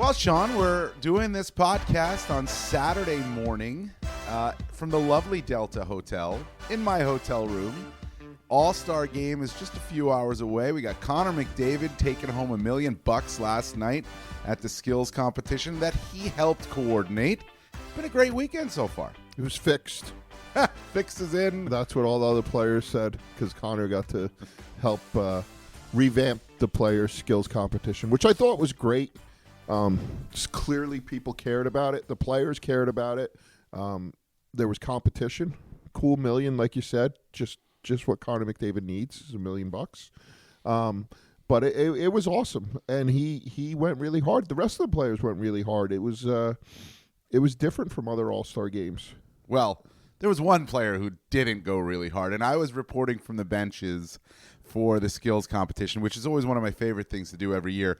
Well, Sean, we're doing this podcast on Saturday morning from the lovely Delta Hotel in my hotel room. All-Star game is just a few hours away. We got Connor McDavid taking home $1 million last night at the skills competition that he helped coordinate. Been a great weekend so far. It was fixed. Fixed is in. That's what all the other players said, because Connor got to help revamp the players' skills competition, which I thought was great. Just clearly people cared about it. The players cared about it. There was competition. Cool $1 million, like you said. Just what Connor McDavid needs is $1 million. But it was awesome, and he went really hard. The rest of the players went really hard. It was different from other All-Star games. Well, there was one player who didn't go really hard, and I was reporting from the benches for the skills competition, which is always one of my favorite things to do every year,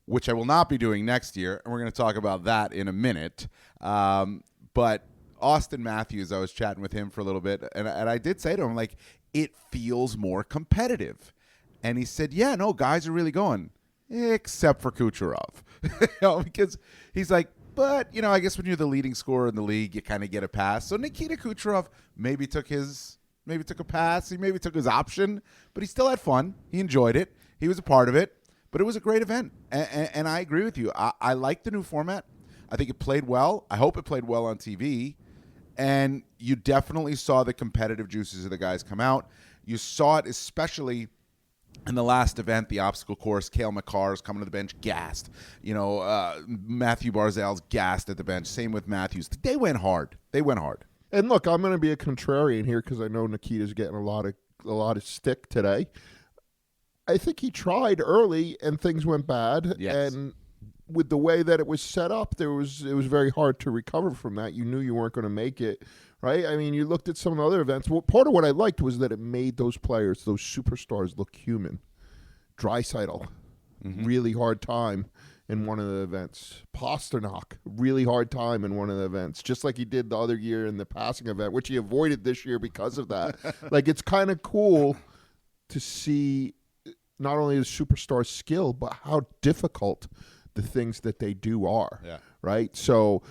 which I will not be doing next year, and we're going to talk about that in a minute. But Austin Matthews, I was chatting with him for a little bit, and I did say to him, like, it feels more competitive. And he said, yeah, no, guys are really going, except for Kucherov. Because he's like, but, I guess when you're the leading scorer in the league, you kind of get a pass. So Nikita Kucherov maybe took a pass. He maybe took his option, but he still had fun. He enjoyed it. He was a part of it. But it was a great event, and I agree with you. I like the new format. I think it played well. I hope it played well on TV. And you definitely saw the competitive juices of the guys come out. You saw it especially in the last event, the obstacle course. Cale Makar's coming to the bench, gassed. Matthew Barzal's gassed at the bench. Same with Matthews. They went hard. And look, I'm going to be a contrarian here because I know Nikita's getting a lot of stick today. I think he tried early and things went bad. Yes. And with the way that it was set up, it was very hard to recover from that. You knew you weren't going to make it, right? I mean, you looked at some of the other events. Well, part of what I liked was that it made those players, those superstars, look human. Draisaitl, really hard time in one of the events. Pasternak, really hard time in one of the events, just like he did the other year in the passing event, which he avoided this year because of that. Like, it's kind of cool to see not only the superstar skill, but how difficult the things that they do are, right? So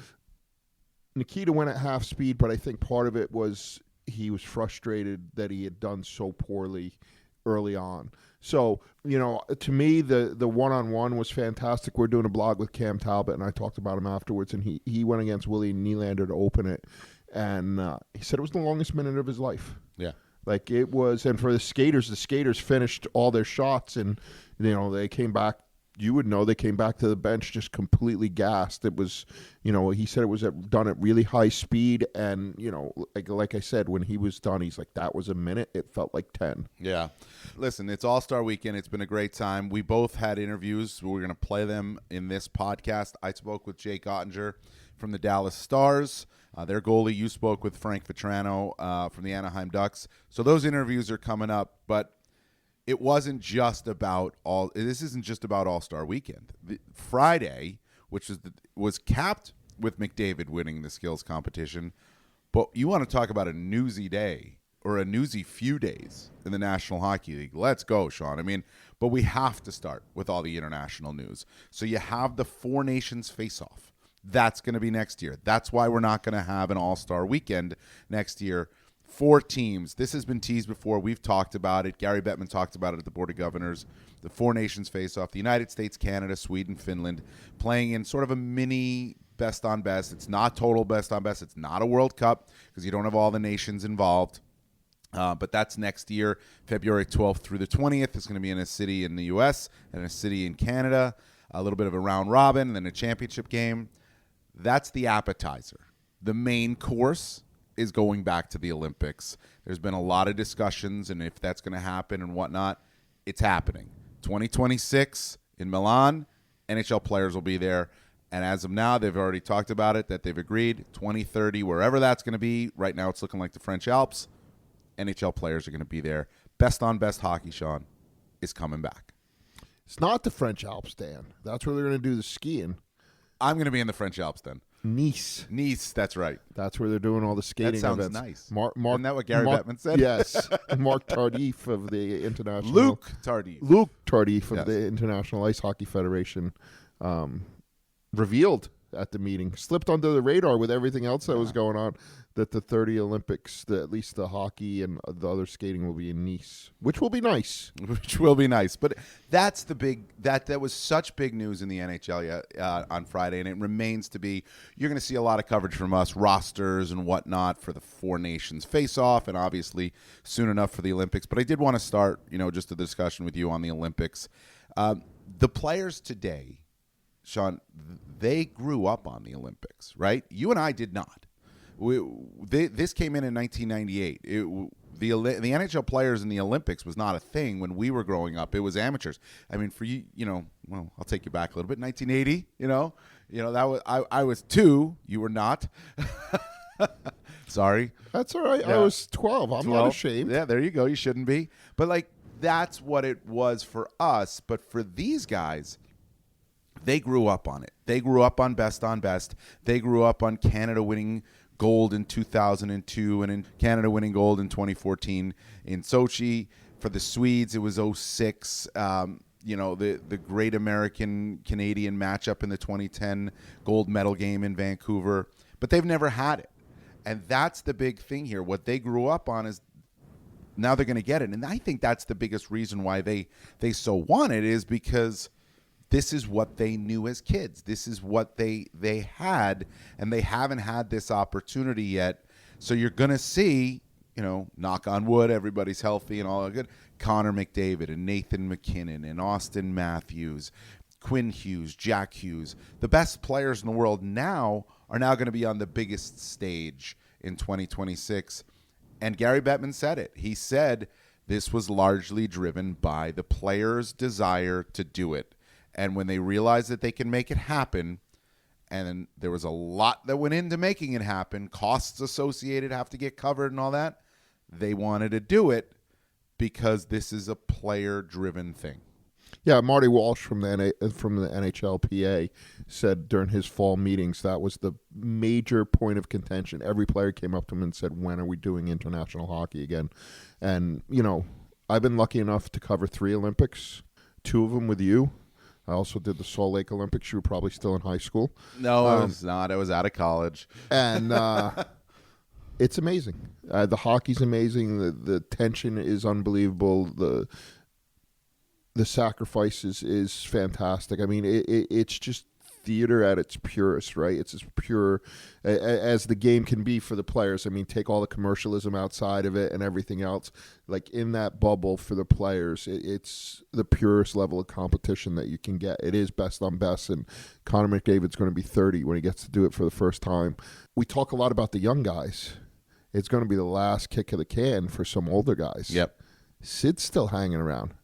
Nikita went at half speed, but I think part of it was he was frustrated that he had done so poorly early on. So, to me, the one-on-one was fantastic. We're doing a blog with Cam Talbot, and I talked about him afterwards, and he went against Willie Nylander to open it, and he said it was the longest minute of his life. Yeah. Like it was, and for the skaters finished all their shots, and they came back. You would know they came back to the bench just completely gassed. It was, he said it was done at really high speed, and like I said, when he was done, he's like, that was a minute. It felt like 10. Yeah, listen, it's All-Star Weekend. It's been a great time. We both had interviews. We're going to play them in this podcast. I spoke with Jake Ottinger from the Dallas Stars. Their goalie. You spoke with Frank Vetrano from the Anaheim Ducks. So those interviews are coming up, but it wasn't just about this isn't just about All-Star Weekend. Friday, which was capped with McDavid winning the skills competition, but you want to talk about a newsy day or a newsy few days in the National Hockey League. Let's go, Sean. I mean, but we have to start with all the international news. So you have the Four Nations face-off. That's going to be next year. That's why we're not going to have an All-Star Weekend next year. 4 teams. This has been teased before. We've talked about it. Gary Bettman talked about it at the Board of Governors. The Four Nations face-off. The United States, Canada, Sweden, Finland, playing in sort of a mini best-on-best. It's not total best-on-best. It's not a World Cup because you don't have all the nations involved. But that's next year, February 12th through the 20th. It's going to be in a city in the U.S. and a city in Canada. A little bit of a round robin and then a championship game. That's the appetizer. The main course is going back to the Olympics. There's been a lot of discussions, and if that's going to happen and whatnot, it's happening. 2026 in Milan, NHL players will be there. And as of now, they've already talked about it, that they've agreed. 2030, wherever that's going to be. Right now it's looking like the French Alps. NHL players are going to be there. Best on best hockey, Sean, is coming back. It's not the French Alps, Dan. That's where they're going to do the skiing. I'm going to be in the French Alps then. Nice, that's right. That's where they're doing all the skating That sounds events. Nice. Isn't that what Gary Bettman said? Yes. Mark Tardif of the International... Luke Tardif of the International Ice Hockey Federation revealed at the meeting, slipped under the radar with everything else that was going on, that the 30 Olympics, at least the hockey and the other skating, will be in Nice, which will be nice. Which will be nice. But that's the big that was such big news in the NHL on Friday, and it remains to be. You're going to see a lot of coverage from us, rosters and whatnot for the Four Nations face-off, and obviously soon enough for the Olympics. But I did want to start, just a discussion with you on the Olympics. The players today, Sean, they grew up on the Olympics, right? You and I did not. This came in 1998. The NHL players in the Olympics was not a thing when we were growing up. It was amateurs. I mean, for you, well, I'll take you back a little bit. 1980, that was I was 2. You were not. Sorry. That's all right. Yeah. I was 12. I'm not ashamed. Yeah, there you go. You shouldn't be. But that's what it was for us. But for these guys, they grew up on it. They grew up on Best on Best. They grew up on Canada winning gold in 2002 and in Canada winning gold in 2014 in Sochi. For the Swedes, it was 06. The great American-Canadian matchup in the 2010 gold medal game in Vancouver. But they've never had it. And that's the big thing here. What they grew up on is now they're going to get it. And I think that's the biggest reason why they so want it, is because this is what they knew as kids. This is what they had, and they haven't had this opportunity yet. So you're going to see, knock on wood, everybody's healthy and all that good, Connor McDavid and Nathan McKinnon and Austin Matthews, Quinn Hughes, Jack Hughes. The best players in the world now are now going to be on the biggest stage in 2026. And Gary Bettman said it. He said this was largely driven by the players' desire to do it. And when they realized that they can make it happen, and there was a lot that went into making it happen, costs associated have to get covered and all that, they wanted to do it because this is a player-driven thing. Yeah, Marty Walsh from the NHLPA said during his fall meetings that was the major point of contention. Every player came up to him and said, when are we doing international hockey again? And, I've been lucky enough to cover 3 Olympics, 2 of them with you. I also did the Salt Lake Olympics. You were probably still in high school. No, I was not. I was out of college. And it's amazing. The hockey's amazing. The tension is unbelievable. The sacrifice is fantastic. I mean, it's just theater at its purest, right? It's as pure as the game can be for the players. I mean, take all the commercialism outside of it and everything else. Like in that bubble for the players, it's the purest level of competition that you can get. It is best on best, and Connor McDavid's going to be 30 when he gets to do it for the first time. We talk a lot about the young guys. It's going to be the last kick of the can for some older guys. Yep. Sid's still hanging around.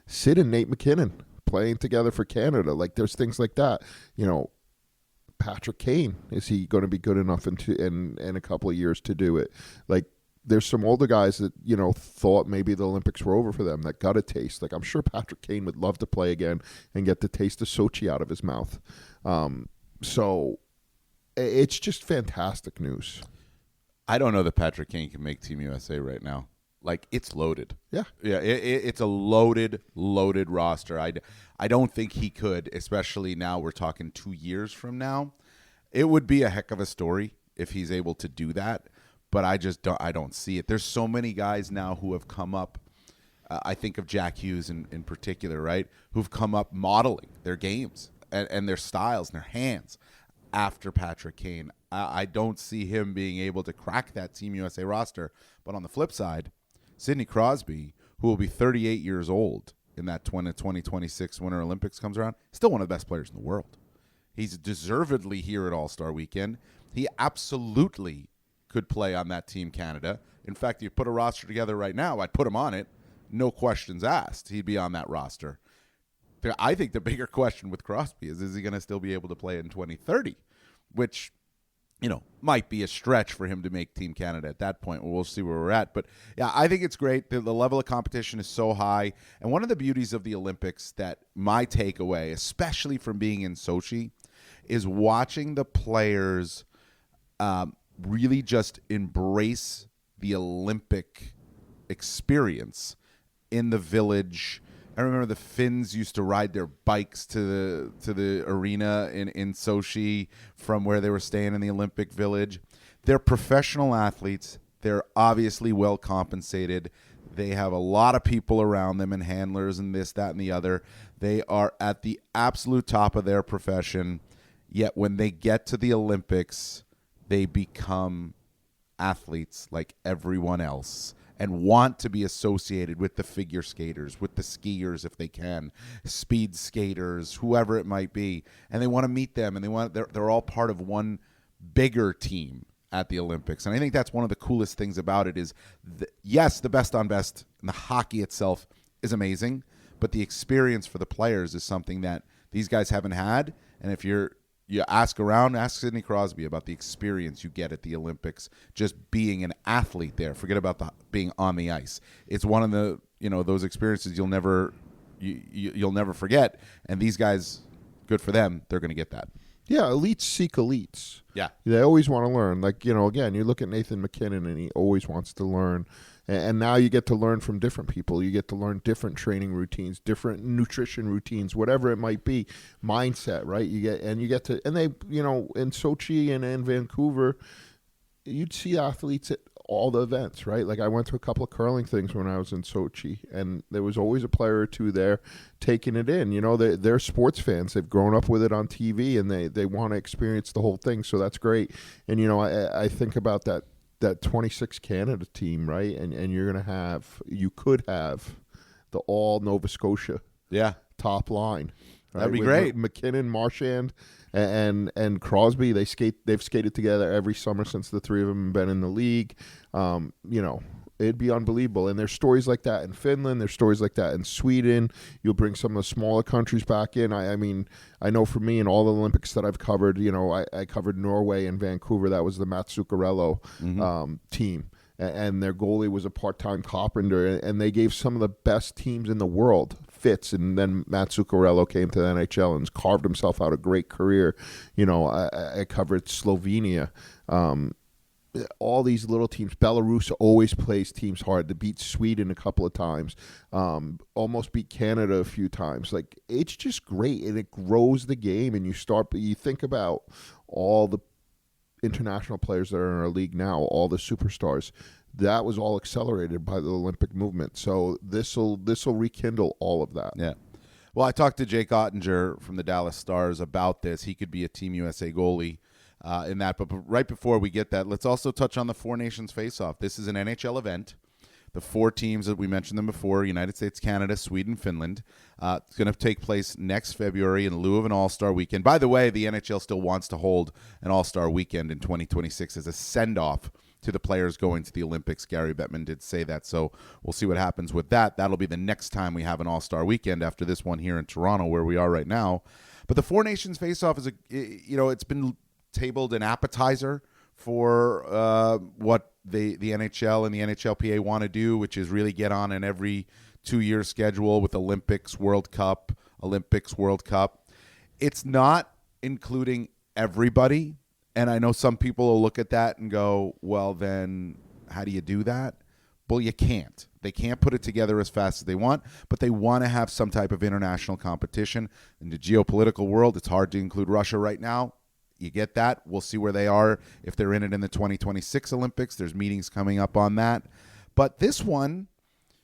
Sid and Nate McKinnon playing together for Canada. Like, there's things like that. Patrick Kane, is he going to be good enough in a couple of years to do it? Like, there's some older guys that, thought maybe the Olympics were over for them, that got a taste. Like, I'm sure Patrick Kane would love to play again and get the taste of Sochi out of his mouth. So it's just fantastic news. I don't know that Patrick Kane can make Team USA right now. Like, it's loaded. Yeah. Yeah, it's a loaded roster. I don't think he could, especially now we're talking 2 years from now. It would be a heck of a story if he's able to do that, but I don't see it. There's so many guys now who have come up. I think of Jack Hughes in particular, right, who've come up modeling their games and their styles and their hands after Patrick Kane. I don't see him being able to crack that Team USA roster. But on the flip side, Sidney Crosby, who will be 38 years old in that 2026 Winter Olympics comes around, still one of the best players in the world. He's deservedly here at All-Star Weekend. He absolutely could play on that Team Canada. In fact, if you put a roster together right now, I'd put him on it. No questions asked. He'd be on that roster. I think the bigger question with Crosby is he going to still be able to play in 2030, which might be a stretch for him to make Team Canada at that point. We'll see where we're at. But, yeah, I think it's great. The level of competition is so high. And one of the beauties of the Olympics that my takeaway, especially from being in Sochi, is watching the players really just embrace the Olympic experience in the village I remember the Finns used to ride their bikes to the arena in Sochi from where they were staying in the Olympic Village. They're professional athletes. They're obviously well compensated. They have a lot of people around them and handlers and this, that, and the other. They are at the absolute top of their profession. Yet when they get to the Olympics, they become athletes like everyone else and want to be associated with the figure skaters, with the skiers if they can, speed skaters, whoever it might be. And they want to meet them, and they're all part of one bigger team at the Olympics. And I think that's one of the coolest things about it is, yes, the best on best and the hockey itself is amazing, but the experience for the players is something that these guys haven't had. And if you ask around, ask Sidney Crosby about the experience you get at the Olympics, just being an athlete there. Forget about being on the ice. It's one of the, those experiences you'll never forget. And these guys, good for them, they're going to get that. Yeah, elites seek elites. Yeah. They always want to learn. Like, again, you look at Nathan MacKinnon, and he always wants to learn. And now you get to learn from different people. You get to learn different training routines, different nutrition routines, whatever it might be, mindset, right? And they, in Sochi and in Vancouver, you'd see athletes at all the events, right? Like I went to a couple of curling things when I was in Sochi, and there was always a player or two there taking it in. They're sports fans. They've grown up with it on TV, and they want to experience the whole thing. So that's great. And, I think about that 26 Canada team, right? And you could have the all Nova Scotia top line. Right? That'd be great. MacKinnon, Marchand, and Crosby, they've skated together every summer since the three of them have been in the league. It'd be unbelievable. And there's stories like that in Finland. There's stories like that in Sweden. You'll bring some of the smaller countries back in. I mean, I know for me in all the Olympics that I've covered, I covered Norway and Vancouver. That was the Mats Zuccarello team. And their goalie was a part-time carpenter. And they gave some of the best teams in the world fits. And then Mats Zuccarello came to the NHL and carved himself out a great career. I covered Slovenia. All these little teams. Belarus always plays teams hard. They beat Sweden a couple of times. Almost beat Canada a few times. Like, it's just great, and it grows the game. And you think about all the international players that are in our league now, all the superstars. That was all accelerated by the Olympic movement. So this'll rekindle all of that. Yeah. Well, I talked to Jake Ottinger from the Dallas Stars about this. He could be a Team USA goalie. In that, but right before we get that, let's also touch on the Four Nations Face-Off. This is an NHL event. The four teams that we mentioned them before: United States, Canada, Sweden, Finland. It's going to take place next February in lieu of an All-Star weekend. By the way, the NHL still wants to hold an All-Star weekend in 2026 as a send-off to the players going to the Olympics. Gary Bettman did say that, so we'll see what happens with that. That'll be the next time we have an All-Star weekend after this one here in Toronto, where we are right now. But the Four Nations Face-Off is it's been tabled an appetizer for what the NHL and the NHLPA want to do, which is really get on an every 2-year schedule with Olympics, World Cup, Olympics, World Cup. It's not including everybody, and I know some people will look at that and go, well, then how do you do that? Well, you can't. They can't put it together as fast as they want, but they want to have some type of international competition. In the geopolitical world, it's hard to include Russia right now. You get that. We'll see where they are if they're in it in the 2026 Olympics. There's meetings coming up on that. But this one,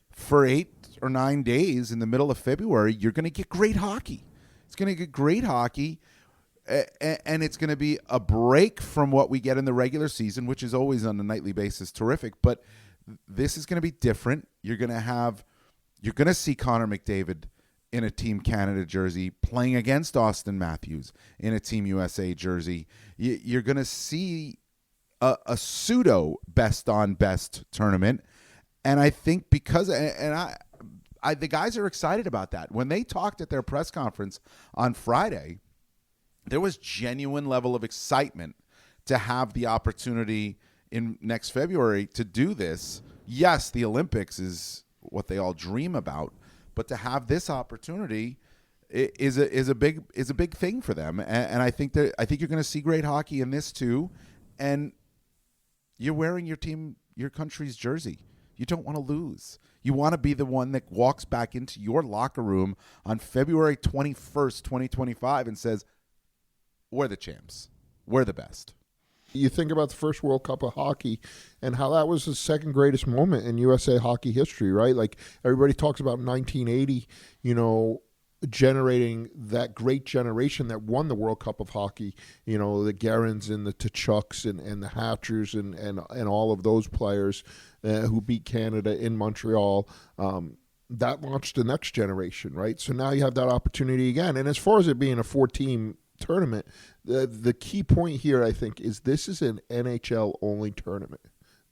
for 8 or 9 days in the middle of February, you're going to get great hockey. It's going to get great hockey, and it's going to be a break from what we get in the regular season, which is always on a nightly basis terrific. But this is going to be different. You're going to see Connor McDavid in a Team Canada jersey playing against Austin Matthews in a Team USA jersey. You're going to see a pseudo best on best tournament. And I think because the guys are excited about that. When they talked at their press conference on Friday, there was genuine level of excitement to have the opportunity in next February to do this. Yes, the Olympics is what they all dream about, but to have this opportunity is a big thing for them, and I think you're going to see great hockey in this too. And you're wearing your country's jersey. You don't want to lose. You want to be the one that walks back into your locker room on February 21st, 2025 and says, we're the champs. We're the best. You think about the first World Cup of hockey and how that was the second greatest moment in USA hockey history, right? Like everybody talks about 1980, generating that great generation that won the World Cup of hockey, the Guerins and the Tkachuks and the Hatchers and all of those players who beat Canada in Montreal. That launched the next generation, right? So now you have that opportunity again. And as far as it being a 4-team tournament, the key point here, I think, is this is an NHL-only tournament.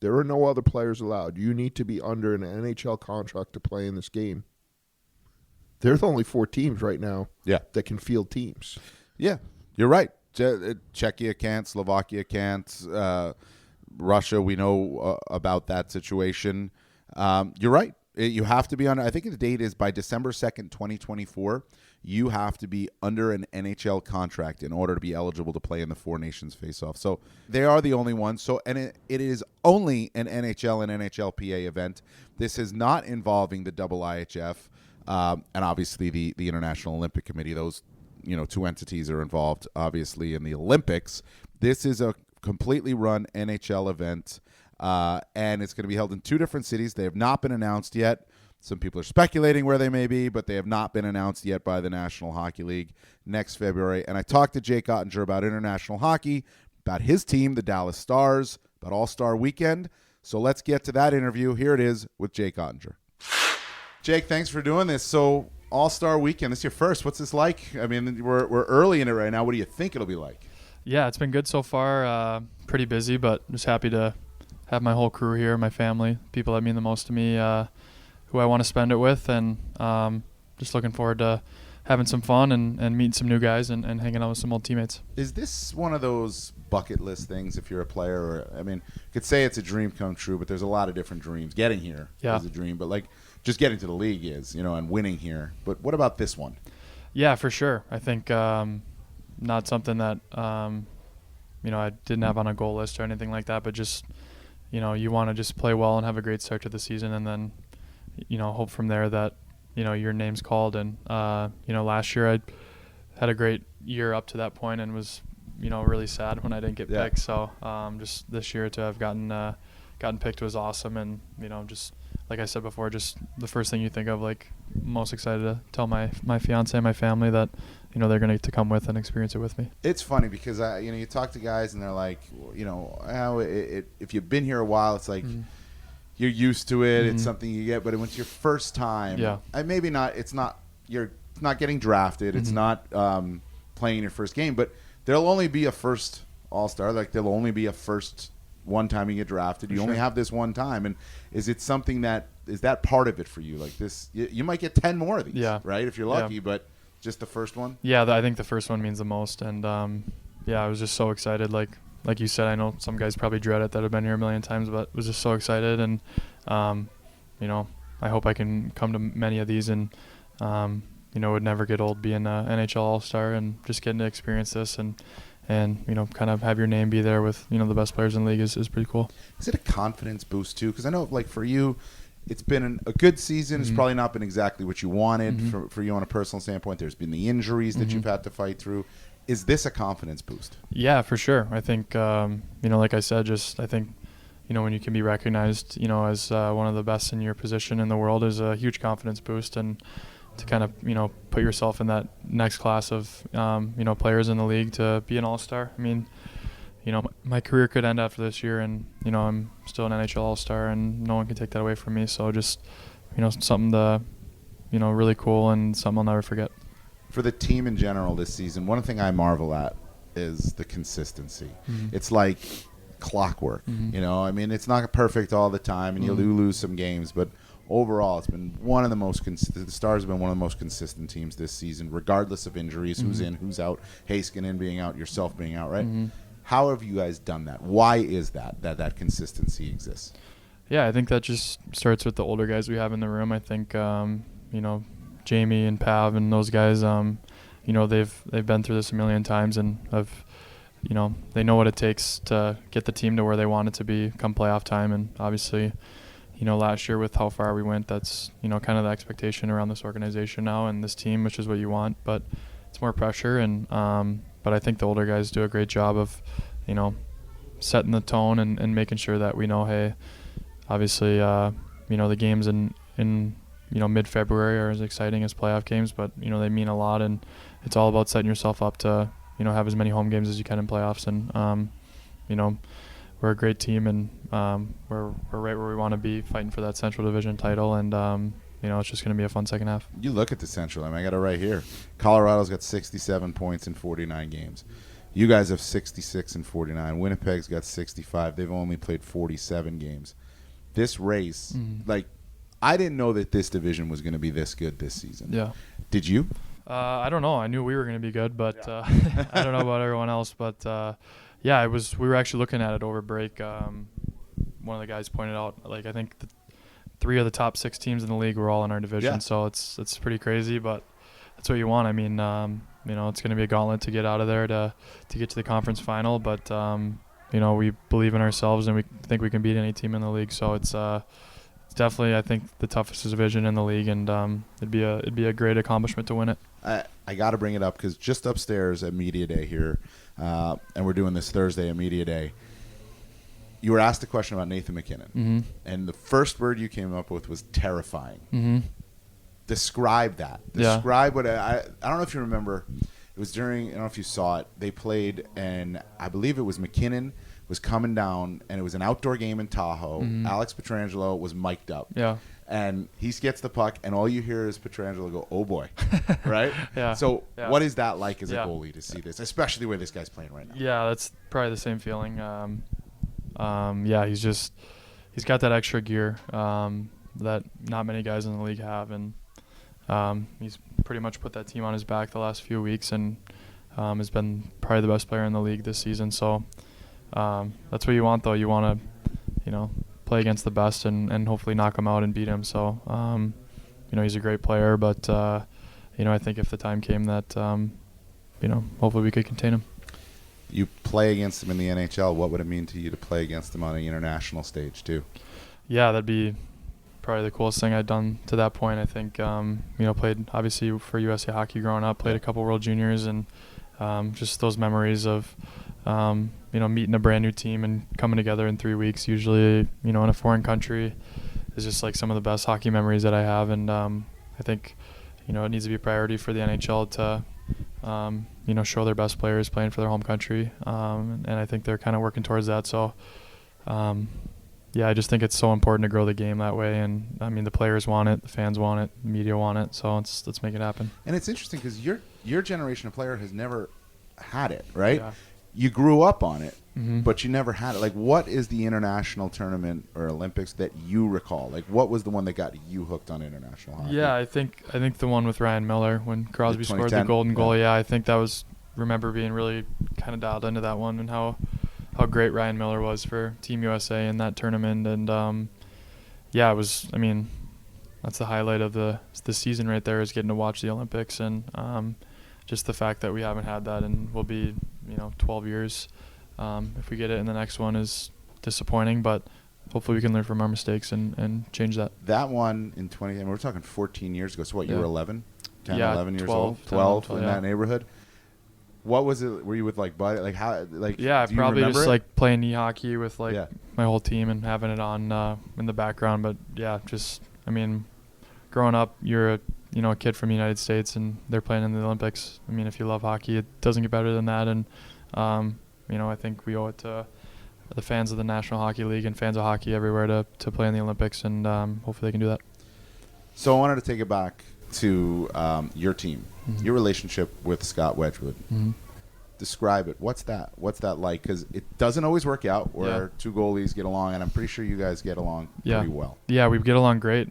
There are no other players allowed. You need to be under an NHL contract to play in this game. There's only 4 teams right now that can field teams. Yeah, you're right. Czechia can't. Slovakia can't. Russia, we know about that situation. You're right. You have to be under. I think the date is by December 2nd, 2024. You have to be under an NHL contract in order to be eligible to play in the Four Nations face-off. So they are the only ones. So it is only an NHL and NHLPA event. This is not involving the IIHF. And obviously the International Olympic Committee. Those 2 entities are involved obviously in the Olympics. This is a completely run NHL event, and it's going to be held in 2 different cities. They have not been announced yet. Some people are speculating where they may be, but they have not been announced yet by the National Hockey League next February. And I talked to Jake Ottinger about international hockey, about his team, the Dallas Stars, about All-Star Weekend. So let's get to that interview. Here it is with Jake Ottinger. Jake, thanks for doing this. So All-Star Weekend, this is your first. What's this like? I mean, we're early in it right now. What do you think it'll be like? Yeah, it's been good so far. Pretty busy, but just happy to have my whole crew here, my family, people that mean the most to me, who I want to spend it with, and just looking forward to having some fun and meeting some new guys and hanging out with some old teammates. Is this one of those bucket list things if you're a player? Or, I mean, you could say it's a dream come true, but there's a lot of different dreams. Getting here is a dream, but like just getting to the league is, and winning here. But what about this one? Yeah, for sure. I think not something that, I didn't have on a goal list or anything like that, but just, you want to just play well and have a great start to the season and then, hope from there that, your name's called. And, last year I had a great year up to that point and was, really sad when I didn't get picked. So just this year to have gotten picked was awesome. And, just like I said before, just the first thing you think of, like most excited to tell my fiance and my family that, they're going to get to come with and experience it with me. It's funny because, you talk to guys and they're like, if you've been here a while, it's like you're used to it. Mm-hmm. It's something you get. But when it's your first time, and maybe not, you're not getting drafted. Mm-hmm. It's not playing your first game. But there'll only be a first All-Star. Like there'll only be a first one time you get drafted. You only have this one time. And is it something is that part of it for you? Like this, you might get 10 more of these, right? If you're lucky, but just the first one? Yeah, I think the first one means the most. And, I was just so excited. Like you said, I know some guys probably dread it that have been here a million times, but was just so excited. And, I hope I can come to many of these and, would never get old being an NHL All-Star and just getting to experience this and kind of have your name be there with, the best players in the league is pretty cool. Is it a confidence boost, too? Because I know, like, for you, it's been a good season. Mm-hmm. It's probably not been exactly what you wanted for you on a personal standpoint. There's been the injuries that you've had to fight through. Is this a confidence boost? Yeah, for sure. I think, like I said, I think, when you can be recognized, as one of the best in your position in the world is a huge confidence boost. And to kind of, put yourself in that next class of, players in the league to be an all-star. I mean, my career could end after this year and, I'm still an NHL all-star and no one can take that away from me. So just, something to, really cool and something I'll never forget. For the team in general this season, one thing I marvel at is the consistency. Mm-hmm. It's like clockwork, I mean, it's not perfect all the time and you do lose some games, but overall, it's been one of the most the Stars have been one of the most consistent teams this season, regardless of injuries, who's in, who's out, Heiskanen being out, yourself being out, right? Mm-hmm. How have you guys done that? Why is that consistency exists? Yeah, I think that just starts with the older guys we have in the room. I think, Jamie and Pav and those guys, they've been through this a million times and they know what it takes to get the team to where they want it to be come playoff time. And obviously, last year with how far we went, that's, kind of the expectation around this organization now and this team, which is what you want. But it's more pressure. And but I think the older guys do a great job of, setting the tone and making sure that we know, hey, obviously, the games in mid-February are as exciting as playoff games, but, they mean a lot. And it's all about setting yourself up to, have as many home games as you can in playoffs. And, we're a great team, and we're right where we want to be, fighting for that Central Division title. And, it's just going to be a fun second half. You look at the Central. I got it right here. Colorado's got 67 points in 49 games. You guys have 66 and 49. Winnipeg's got 65. They've only played 47 games. This race, I didn't know that this division was going to be this good this season. Yeah. Did you? I don't know. I knew we were going to be good, but I don't know about everyone else. But, yeah, we were actually looking at it over break. One of the guys pointed out, I think 3 of the top 6 teams in the league were all in our division. Yeah. So it's pretty crazy, but that's what you want. I mean, it's going to be a gauntlet to get out of there to get to the conference final. But, we believe in ourselves, and we think we can beat any team in the league. So it's definitely, I think, the toughest division in the league, and it'd be a great accomplishment to win it. I got to bring it up because just upstairs at Media Day here, and we're doing this Thursday at Media Day, you were asked a question about Nathan MacKinnon, and the first word you came up with was terrifying. Describe that. Describe what I don't know if you remember. It was during, I don't know if you saw it. They played, and I believe it was MacKinnon was coming down, and it was an outdoor game in Tahoe. Alex Pietrangelo was mic'd up. Yeah. And he gets the puck, and all you hear is Pietrangelo go, "Oh boy," right? Yeah. So Yeah. what is that like as a Yeah. goalie to see this, especially the way this guy's playing right now? Yeah, that's probably the same feeling. Yeah, he's got that extra gear that not many guys in the league have, and he's pretty much put that team on his back the last few weeks, and has been probably the best player in the league this season. So that's what you want, though. You want to, play against the best and hopefully knock him out and beat him. So, he's a great player, but, I think if the time came that, hopefully we could contain him. You play against him in the NHL. What would it mean to you to play against him on an international stage too? Yeah, that'd be probably the coolest thing I'd done to that point. I think, played obviously for USA Hockey growing up, played a couple World Juniors, and just those memories of, meeting a brand new team and coming together in 3 weeks, usually, in a foreign country, is just some of the best hockey memories that I have. And I think, it needs to be a priority for the NHL to, show their best players playing for their home country. And I think they're kind of working towards that. So, I just think it's so important to grow the game that way. And, the players want it, the fans want it, the media want it. So let's make it happen. And it's interesting because your generation of player has never had it, right? Yeah. You grew up on it, but you never had it. What is the international tournament or Olympics that you recall? What was the one that got you hooked on international hockey? Yeah, I think the one with Ryan Miller when Crosby scored the 2010? golden goal. Yeah, I think that was, remember being really kind of dialed into that one, and how great Ryan Miller was for Team USA in that tournament. And it was, that's the highlight of the season right there, is getting to watch the Olympics. And just the fact that we haven't had that, and we'll be 12 years if we get it, and the next one is disappointing, but hopefully we can learn from our mistakes and change that. That one in 20, we're talking 14 years ago. So what, you were 11, 10, Yeah, 11 years 12, old, 12 in yeah. that neighborhood. What was it? Were you with Buddy? How? Yeah, do you probably remember just it? playing knee hockey with my whole team and having it on in the background. But yeah, just growing up, you're a kid from the United States, and they're playing in the Olympics. If you love hockey, it doesn't get better than that. And I think we owe it to the fans of the National Hockey League and fans of hockey everywhere to play in the Olympics, and hopefully they can do that. So I wanted to take it back to your team, your relationship with Scott Wedgwood. Describe it. What's that like? Because it doesn't always work out where two goalies get along, and I'm pretty sure you guys get along pretty well. Yeah, we get along great.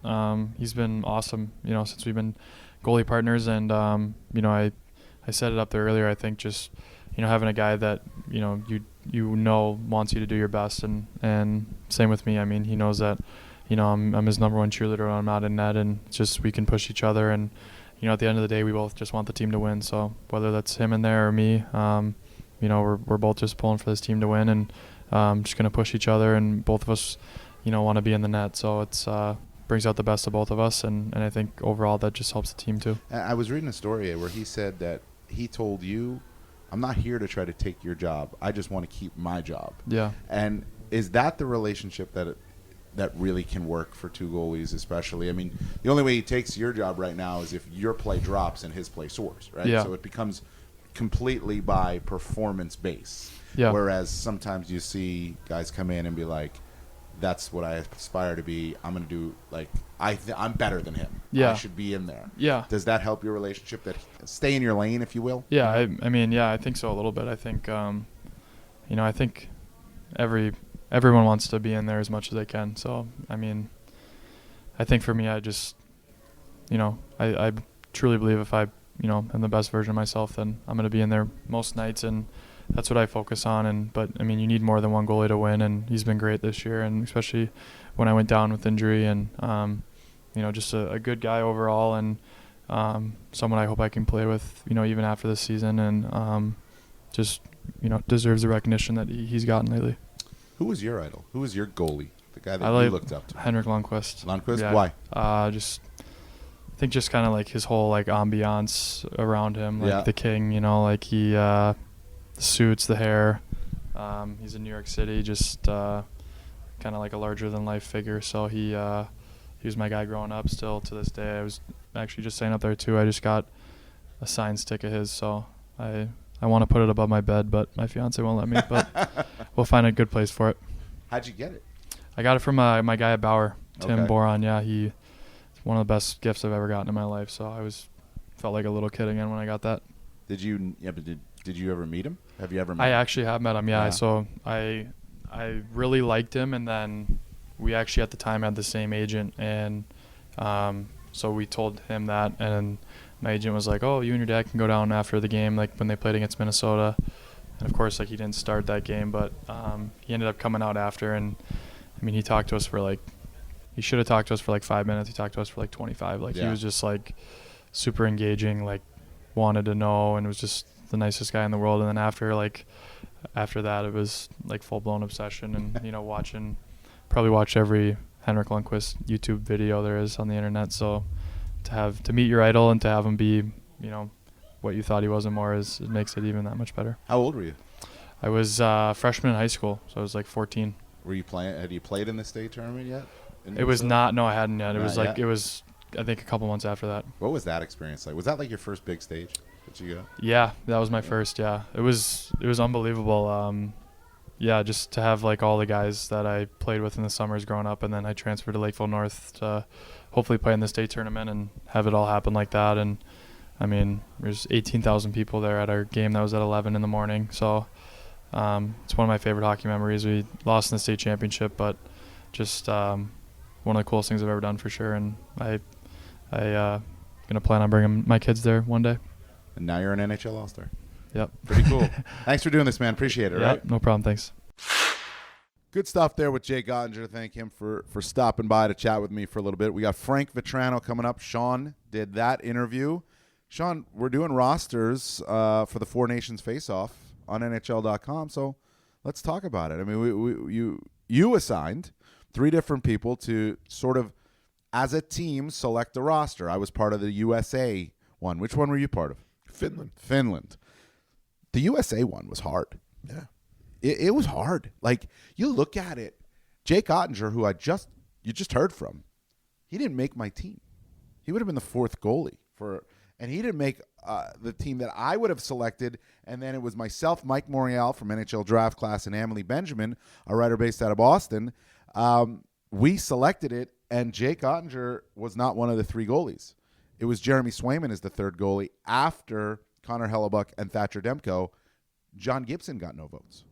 He's been awesome, since we've been goalie partners, and I set it up there earlier. I think just having a guy that wants you to do your best, and same with me. He knows that I'm his number one cheerleader when I'm not in net, and it's just we can push each other, and at the end of the day, we both just want the team to win. So whether that's him in there or me, we're both just pulling for this team to win, and just going to push each other. And both of us, want to be in the net. So it's brings out the best of both of us, and I think overall that just helps the team too. I was reading a story where he said that he told you, I'm not here to try to take your job. I just want to keep my job. Yeah. And is that the relationship that really can work for two goalies, especially? I mean, the only way he takes your job right now is if your play drops and his play soars, right? Yeah. So it becomes completely by performance base. Yeah. Whereas sometimes you see guys come in and be like, that's what I aspire to be. I'm going to do, like, I'm better than him. Yeah. I should be in there. Yeah. Does that help your relationship? That stay in your lane, if you will? Yeah. I mean, yeah, I think so a little bit. I think, I think everyone wants to be in there as much as they can. So, I mean, I think for me, I just, I truly believe if I, am the best version of myself, then I'm going to be in there most nights, and that's what I focus on. But I mean, you need more than one goalie to win, and he's been great this year, and especially when I went down with injury, and just a good guy overall, and someone I hope I can play with, even after this season, and just deserves the recognition that he's gotten lately. Who was your idol? Who was your goalie? The guy that I you looked up to? Henrik Lundqvist. Lundqvist? Yeah. Why? I think just kind of like his whole like ambiance around him, like the king, like he, the suits, the hair. He's in New York City, just kind of like a larger than life figure. So he was my guy growing up. Still to this day, I was actually just staying up there too. I just got a signed stick of his, so I want to put it above my bed, but my fiance won't let me. But we'll find a good place for it. How'd you get it? I got it from my guy at Bauer, Tim Okay. Boron. Yeah, he's one of the best gifts I've ever gotten in my life. So I felt like a little kid again when I got that. Did you ever meet him? Have you ever met I him? actually have met him. Yeah. Yeah. So I really liked him, and then we actually at the time had the same agent, and so we told him that, and my agent was like, "Oh, you and your dad can go down after the game, like when they played against Minnesota." And of course, like he didn't start that game, but he ended up coming out after, and I mean, he talked to us for like, he should have talked to us for like 5 minutes. He talked to us for like 25. Like he was just like super engaging, like wanted to know, and was just the nicest guy in the world. And then after that, it was like full blown obsession, and probably watch every Henrik Lundqvist YouTube video there is on the internet. So to meet your idol and to have him be, what you thought he was and more it makes it even that much better. How old were you? I was freshman in high school, so I was like 14. Were you playing? Had you played in the state tournament yet? It was not. No, I hadn't yet. It Not was like yet? it was. I think a couple months after that. What was that experience like? Was that like your first big stage that you got? Yeah, that was my first. Yeah, it was unbelievable. Yeah, just to have like all the guys that I played with in the summers growing up, and then I transferred to Lakeville North to hopefully play in the state tournament and have it all happen like that. And I mean, there's 18,000 people there at our game that was at 11 in the morning. So it's one of my favorite hockey memories. We lost in the state championship, but just one of the coolest things I've ever done for sure. And I gonna plan on bringing my kids there one day. And now you're an NHL All-Star. Yep. Pretty cool. Thanks for doing this, man. Appreciate it. Yeah, Right? no problem. Thanks. Good stuff there with Jake Ottinger. Thank him for stopping by to chat with me for a little bit. We got Frank Vetrano coming up. Sean did that interview. Sean, we're doing rosters for the Four Nations Face-Off on NHL.com, so let's talk about it. I mean, you assigned 3 different people to sort of, as a team, select a roster. I was part of the USA one. Which one were you part of? Finland. The USA one was hard. Yeah. It was hard. Like, you look at it, Jake Ottinger, who you just heard from, he didn't make my team. He would have been the 4th goalie and he didn't make the team that I would have selected. And then it was myself, Mike Morial from NHL Draft Class, and Emily Benjamin, a writer based out of Boston. We selected it, and Jake Ottinger was not one of the 3 goalies. It was Jeremy Swayman as the 3rd goalie. After Connor Hellebuck and Thatcher Demko, John Gibson got no votes.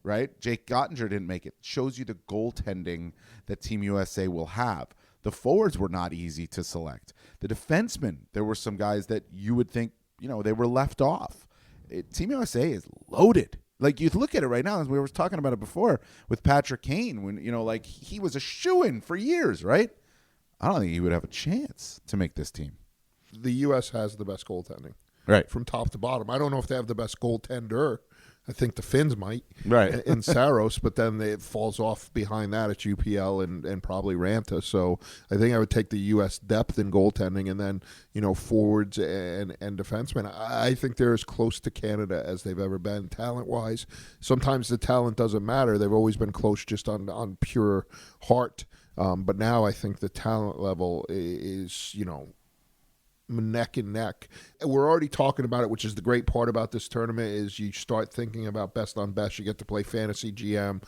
Right? Jake Ottinger didn't make it. Shows you the goaltending that Team USA will have. The forwards were not easy to select. The defensemen, there were some guys that you would think, they were left off. Team USA is loaded. Like, you look at it right now, as we were talking about it before with Patrick Kane, when, he was a shoo-in for years, right? I don't think he would have a chance to make this team. The U.S. has the best goaltending. Right. From top to bottom. I don't know if they have the best goaltender. I think the Finns might Right. in Saros, but then it falls off behind that. It's UPL and probably Ranta. So I think I would take the U.S. depth in goaltending, and then forwards and defensemen. I think they're as close to Canada as they've ever been talent wise. Sometimes the talent doesn't matter. They've always been close just on pure heart. But now I think the talent level is neck and neck. And we're already talking about it, which is the great part about this tournament, is you start thinking about best on best. You get to play fantasy GM.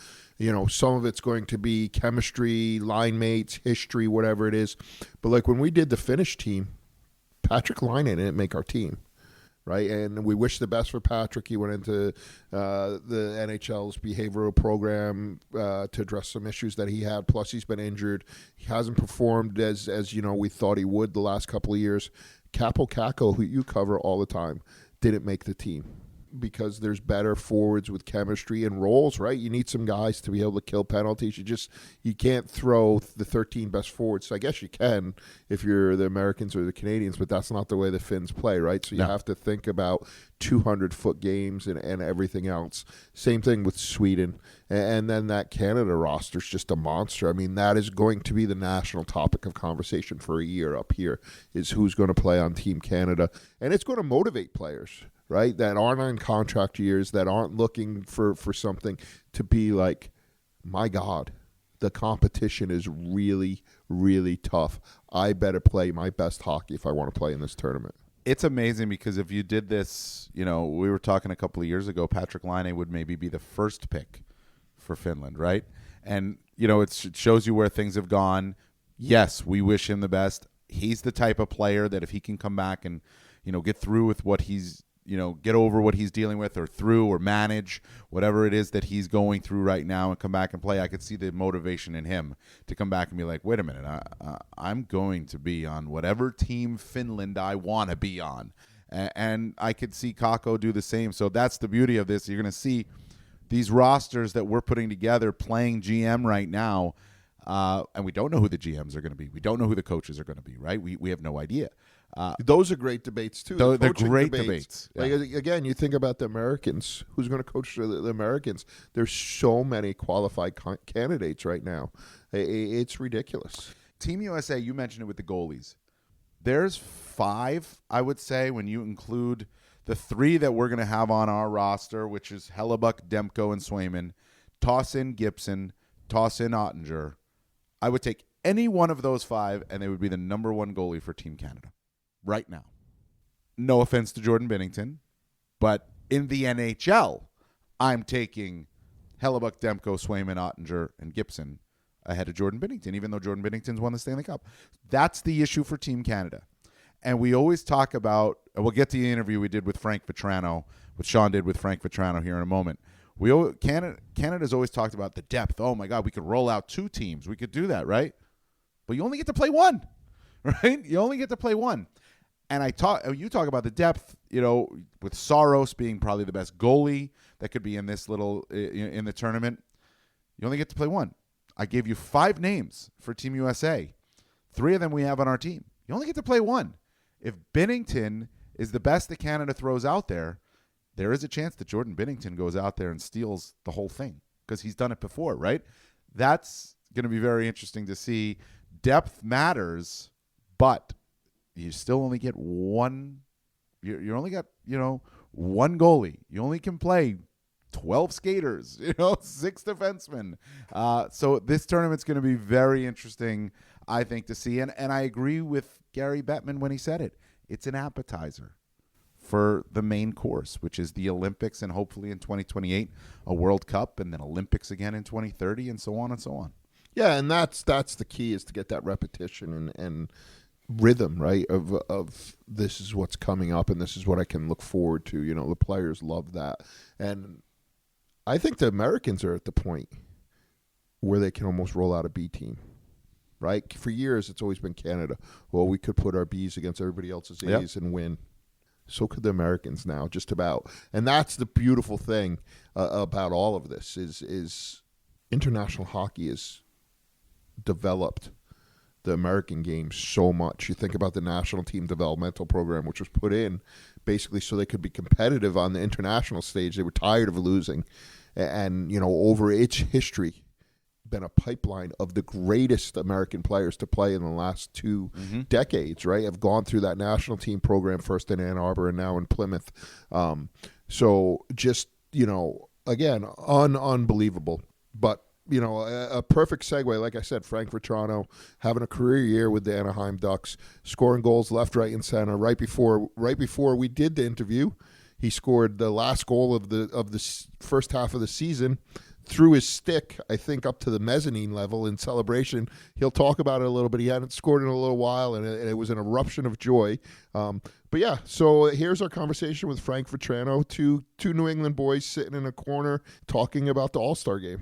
Some of it's going to be chemistry, line mates, history, whatever it is. But like when we did the Finnish team, Patrick Laine didn't make our team, right? And we wish the best for Patrick. He went into the NHL's behavioral program to address some issues that he had. Plus, he's been injured. He hasn't performed as we thought he would the last couple of years. Capo Caco, who you cover all the time, didn't make the team because there's better forwards with chemistry and roles, right? You need some guys to be able to kill penalties. You can't throw the 13 best forwards. So I guess you can if you're the Americans or the Canadians, but that's not the way the Finns play, right? So you have to think about 200-foot games and everything else. Same thing with Sweden. And then that Canada roster is just a monster. I mean, that is going to be the national topic of conversation for a year up here, is who's going to play on Team Canada. And it's going to motivate players, right, that aren't on contract years, that aren't looking for something, to be like, my God, the competition is really, really tough. I better play my best hockey if I want to play in this tournament. It's amazing because if you did this, we were talking a couple of years ago, Patrick Laine would maybe be the first pick for Finland, right? And, it shows you where things have gone. Yes, we wish him the best. He's the type of player that if he can come back and, get through with what he's, get over what he's dealing with, or through, or manage whatever it is that he's going through right now and come back and play, I could see the motivation in him to come back and be like, wait a minute, I'm going to be on whatever team Finland I want to be on. And I could see Kakko do the same. So that's the beauty of this. You're going to see these rosters that we're putting together playing GM right now, and we don't know who the GMs are going to be. We don't know who the coaches are going to be, right? We have no idea. Those are great debates, too. They're great debates. Yeah. Like, again, you think about the Americans. Who's going to coach the Americans? There's so many qualified candidates right now. It's ridiculous. Team USA, you mentioned it with the goalies. There's 5, I would say, when you include the 3 that we're going to have on our roster, which is Hellebuck, Demko, and Swayman. Toss in Gibson, toss in Ottinger. I would take any one of those 5, and they would be the number 1 goalie for Team Canada right now. No offense to Jordan Binnington, but in the NHL, I'm taking Hellebuck, Demko, Swayman, Ottinger, and Gibson ahead of Jordan Binnington, even though Jordan Binnington's won the Stanley Cup. That's the issue for Team Canada. And we always talk about, and we'll get to the interview we did with Frank Vetrano, what Sean did with Frank Vetrano here in a moment. Canada's always talked about the depth. Oh, my God, we could roll out 2 teams. We could do that, right? But you only get to play 1, right? You only get to play 1. And you talk about the depth, with Saros being probably the best goalie that could be in this in the tournament. You only get to play 1. I gave you 5 names for Team USA. 3 of them we have on our team. You only get to play 1. If Binnington is the best that Canada throws out there is a chance that Jordan Binnington goes out there and steals the whole thing because he's done it before, right? That's going to be very interesting to see. Depth matters, but you still only get 1. You only got, 1 goalie. You only can play 12 skaters, 6 defensemen. So this tournament's going to be very interesting, I think, to see. And I agree with Gary Bettman when he said it. It's an appetizer for the main course, which is the Olympics, and hopefully in 2028 a World Cup, and then Olympics again in 2030, and so on and so on. Yeah, and that's the key, is to get that repetition and rhythm, right, of this is what's coming up and this is what I can look forward to. The players love that. And I think the Americans are at the point where they can almost roll out a B team, right? For years, it's always been Canada. Well, we could put our Bs against everybody else's As and win. So could the Americans now, just about. And that's the beautiful thing about all of this is international hockey has developed the American game so much. You think about the national team developmental program, which was put in basically so they could be competitive on the international stage. They were tired of losing. And, over its history, been a pipeline of the greatest American players to play in the last 2 decades, right? Have gone through that national team program, first in Ann Arbor and now in Plymouth. So just, again, unbelievable. But, a perfect segue, like I said, Frank Vatrano having a career year with the Anaheim Ducks, scoring goals left, right, and center. Right before we did the interview, he scored the last goal of the first half of the season, threw his stick, I think, up to the mezzanine level in celebration. He'll talk about it a little bit. He hadn't scored in a little while, and it was an eruption of joy. But yeah, so here's our conversation with Frank Vatrano, two New England boys sitting in a corner talking about the All-Star Game.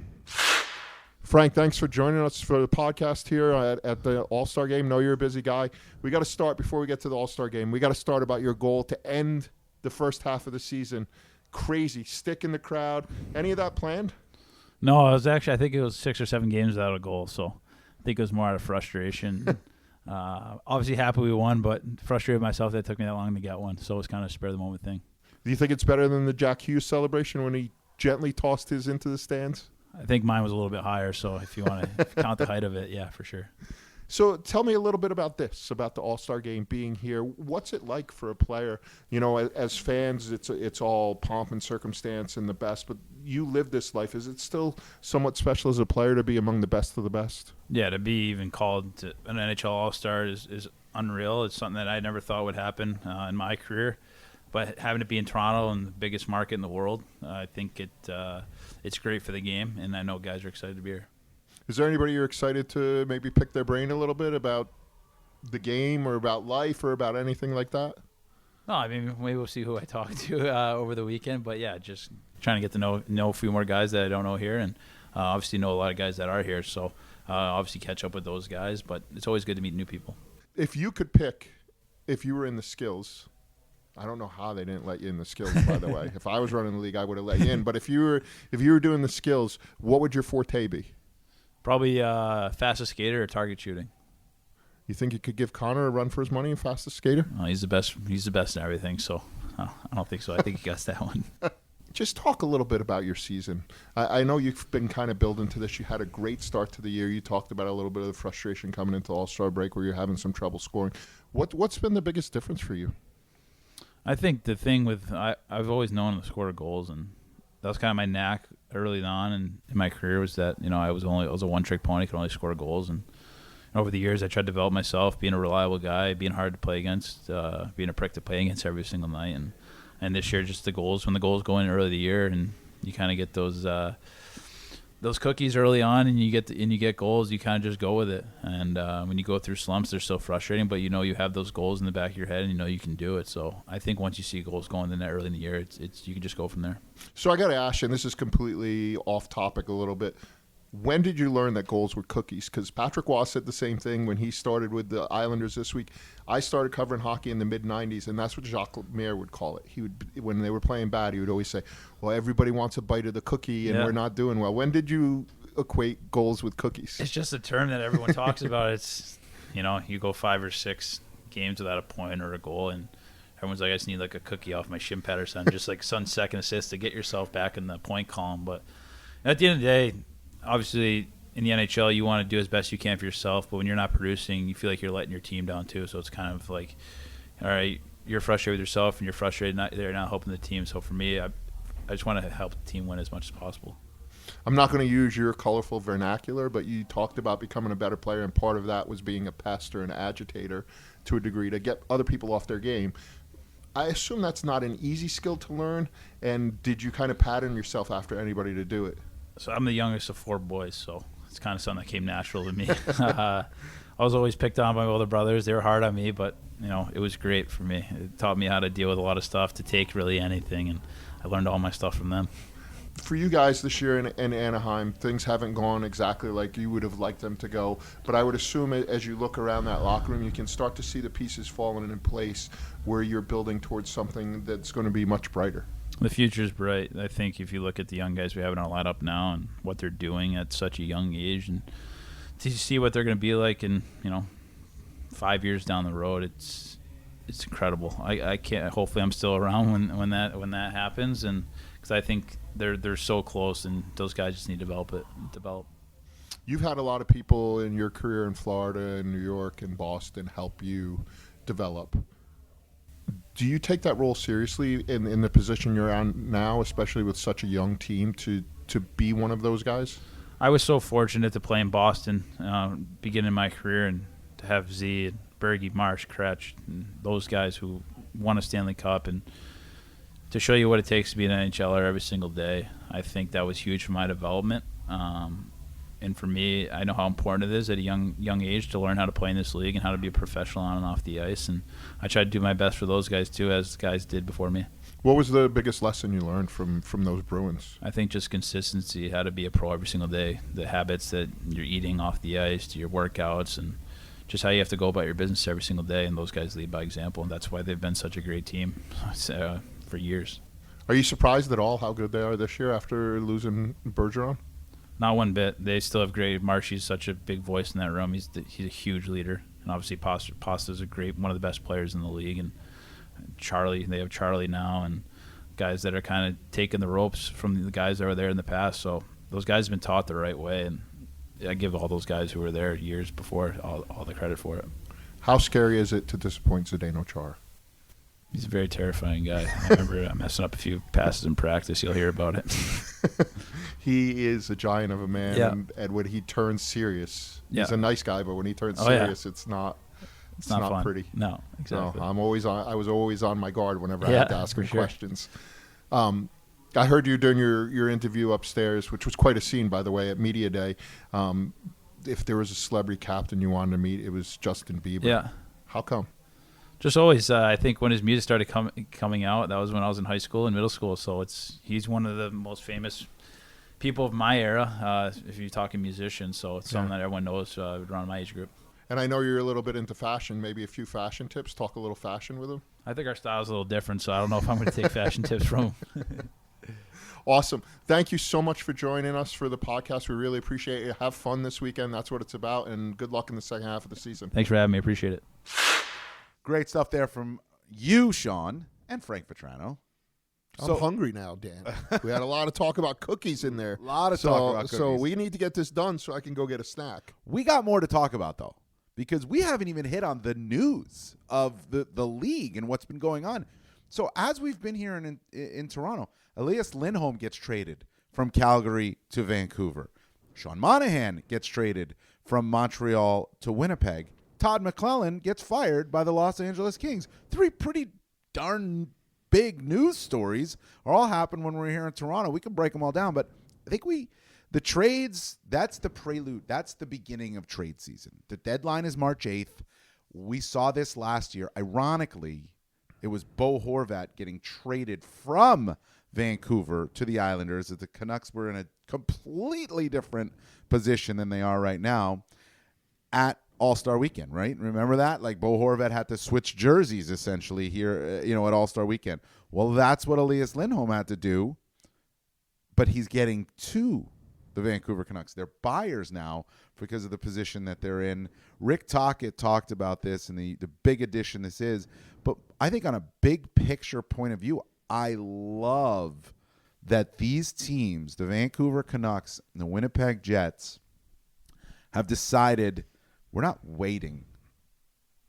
Frank, thanks for joining us for the podcast here at the All-Star Game. Know you're a busy guy. We got to start before we get to the All-Star Game. We got to start about your goal to end the first half of the season. Crazy, stick in the crowd. Any of that planned? No, I think it was 6 or 7 games without a goal, so I think it was more out of frustration. Obviously happy we won, but frustrated myself that it took me that long to get one, so it was kind of a spare the moment thing. Do you think it's better than the Jack Hughes celebration when he gently tossed his into the stands? I think mine was a little bit higher, so if you want to count the height of it, yeah, for sure. So tell me a little bit about the All-Star Game being here. What's it like for a player? As fans, it's all pomp and circumstance and the best, but you live this life. Is it still somewhat special as a player to be among the best of the best? Yeah, to be even called to an NHL All-Star is unreal. It's something that I never thought would happen in my career. But having it be in Toronto and the biggest market in the world, I think it's great for the game, and I know guys are excited to be here. Is there anybody you're excited to maybe pick their brain a little bit about the game or about life or about anything like that? No, I mean, maybe we'll see who I talk to over the weekend. But, yeah, just trying to get to know a few more guys that I don't know here, and obviously know a lot of guys that are here. So, obviously catch up with those guys. But it's always good to meet new people. If you could pick, if you were in the skills, I don't know how they didn't let you in the skills, by the way. If I was running the league, I would have let you in. But if you were doing the skills, what would your forte be? Probably fastest skater or target shooting. You think you could give Connor a run for his money in fastest skater? He's the best. He's the best in everything. So I don't think so. I think he gets that one. Just talk a little bit about your season. I know you've been kind of building to this. You had a great start to the year. You talked about a little bit of the frustration coming into All-Star break where you're having some trouble scoring. What's been the biggest difference for you? I think the thing with I've always known to score goals, and that was kind of my knack early on in my career, was that I was a one-trick pony, could only score goals. And over the years I tried to develop myself, being a reliable guy, being hard to play against, being a prick to play against every single night. And this year, just when the goals go in early the year, and you kind of get those cookies early on, and you get goals, you kind of just go with it. And when you go through slumps, they're so frustrating, but you have those goals in the back of your head, and you can do it. So I think once you see goals going in the net early in the year, you can just go from there. So I got to ask you, and this is completely off topic a little bit. When did you learn that goals were cookies? Because Patrick Waugh said the same thing when he started with the Islanders this week. I started covering hockey in the mid-'90s, and that's what Jacques Lemaire would call it. When they were playing bad, he would always say, well, everybody wants a bite of the cookie, and we're not doing well. When did you equate goals with cookies? It's just a term that everyone talks about. It's, you go 5 or 6 games without a point or a goal, and everyone's like, I just need like a cookie off my shin pad or something, just like some second assist to get yourself back in the point column. But at the end of the day, obviously, in the NHL, you want to do as best you can for yourself, but when you're not producing, you feel like you're letting your team down too. So it's kind of like, all right, you're frustrated with yourself, and you're frustrated they're not helping the team. So for me, I just want to help the team win as much as possible. I'm not going to use your colorful vernacular, but you talked about becoming a better player, and part of that was being a pest or an agitator to a degree to get other people off their game. I assume that's not an easy skill to learn, and did you kind of pattern yourself after anybody to do it? So I'm the youngest of 4 boys, so it's kind of something that came natural to me. I was always picked on by my older brothers. They were hard on me, but it was great for me. It taught me how to deal with a lot of stuff, to take really anything, and I learned all my stuff from them. For you guys this year in Anaheim, things haven't gone exactly like you would have liked them to go, but I would assume as you look around that locker room, you can start to see the pieces falling in place where you're building towards something that's going to be much brighter. The future's bright. I think if you look at the young guys we have in our lineup now and what they're doing at such a young age, and to see what they're going to be like in 5 years down the road, it's incredible. I can't. Hopefully, I'm still around when that happens, and because I think they're so close, and those guys just need to develop. You've had a lot of people in your career in Florida and New York and Boston help you develop. Do you take that role seriously in the position you're on now, especially with such a young team, to be one of those guys? I was so fortunate to play in Boston, beginning my career, and to have Z and Bergie, Marsh, Kretsch, and those guys who won a Stanley Cup, and to show you what it takes to be an NHLer every single day. I think that was huge for my development. And for me, I know how important it is at a young age to learn how to play in this league and how to be a professional on and off the ice. And I tried to do my best for those guys too, as guys did before me. What was the biggest lesson you learned from those Bruins? I think just consistency, how to be a pro every single day, the habits that you're eating off the ice, to your workouts, and just how you have to go about your business every single day. And those guys lead by example, and that's why they've been such a great team for years. Are you surprised at all how good they are this year after losing Bergeron? Not one bit. They still have great. Marshy's such a big voice in that room. He's a huge leader, and obviously Pasta's a great, one of the best players in the league. And Charlie, they have Charlie now, and guys that are kind of taking the ropes from the guys that were there in the past. So those guys have been taught the right way, and I give all those guys who were there years before all the credit for it. How scary is it to disappoint Zdeno Chara? He's a very terrifying guy. I remember messing up a few passes in practice. You'll hear about it. He is a giant of a man, Yeah. and when he turns serious, he's Yeah. a nice guy, but when he turns Oh, yeah. serious, it's not fun. pretty. No, exactly. No, I was always on my guard whenever I Yeah, had to ask for him sure. questions. I heard you during your interview upstairs, which was quite a scene, by the way, at Media Day. If there was a celebrity captain you wanted to meet, it was Justin Bieber. Yeah. How come? Just always, I think when his music started coming out, that was when I was in high school and middle school. So he's one of the most famous people of my era, if you're talking musicians. So it's something that everyone knows around my age group. And I know you're a little bit into fashion. Maybe a few fashion tips. Talk a little fashion with him. I think our style's a little different, so I don't know if I'm going to take fashion tips from him. Awesome. Thank you so much for joining us for the podcast. We really appreciate it. Have fun this weekend. That's what it's about. And good luck in the second half of the season. Thanks for having me. Appreciate it. Great stuff there from you, Sean, and Frank Vetrano. I'm hungry now, Dan. We had a lot of talk about cookies in there. A lot of talk about cookies. So we need to get this done so I can go get a snack. We got more to talk about, though, because we haven't even hit on the news of the league and what's been going on. So as we've been here in Toronto, Elias Lindholm gets traded from Calgary to Vancouver. Sean Monahan gets traded from Montreal to Winnipeg. Todd McClellan gets fired by the Los Angeles Kings. Three pretty darn big news stories are all happen when we're here in Toronto. We can break them all down, but I think the trades, that's the prelude. That's the beginning of trade season. The deadline is March 8th. We saw this last year. Ironically, it was Bo Horvat getting traded from Vancouver to the Islanders, as the Canucks were in a completely different position than they are right now at All-Star Weekend, right? Remember that? Like Bo Horvat had to switch jerseys essentially here, at All-Star Weekend. Well, that's what Elias Lindholm had to do, but he's getting to the Vancouver Canucks. They're buyers now because of the position that they're in. Rick Tocchet talked about this and the big addition this is, but I think on a big picture point of view, I love that these teams, the Vancouver Canucks and the Winnipeg Jets, have decided we're not waiting.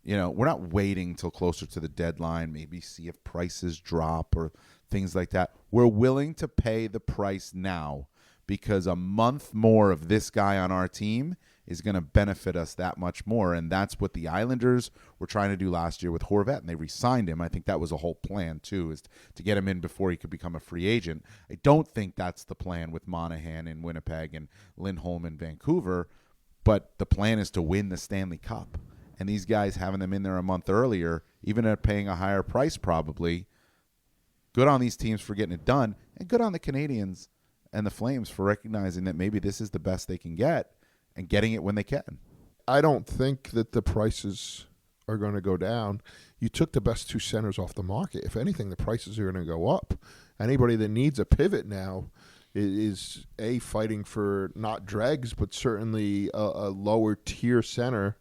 We're not waiting till closer to the deadline, maybe see if prices drop or things like that. We're willing to pay the price now because a month more of this guy on our team is going to benefit us that much more. And that's what the Islanders were trying to do last year with Horvat, and they re-signed him. I think that was a whole plan, too, is to get him in before he could become a free agent. I don't think that's the plan with Monahan in Winnipeg and Lindholm in Vancouver, but the plan is to win the Stanley Cup. And these guys having them in there a month earlier, even at paying a higher price probably, good on these teams for getting it done, and good on the Canadians and the Flames for recognizing that maybe this is the best they can get and getting it when they can. I don't think that the prices are going to go down. You took the best two centers off the market. If anything, the prices are going to go up. Anybody that needs a pivot now is fighting for not dregs, but certainly a lower tier center.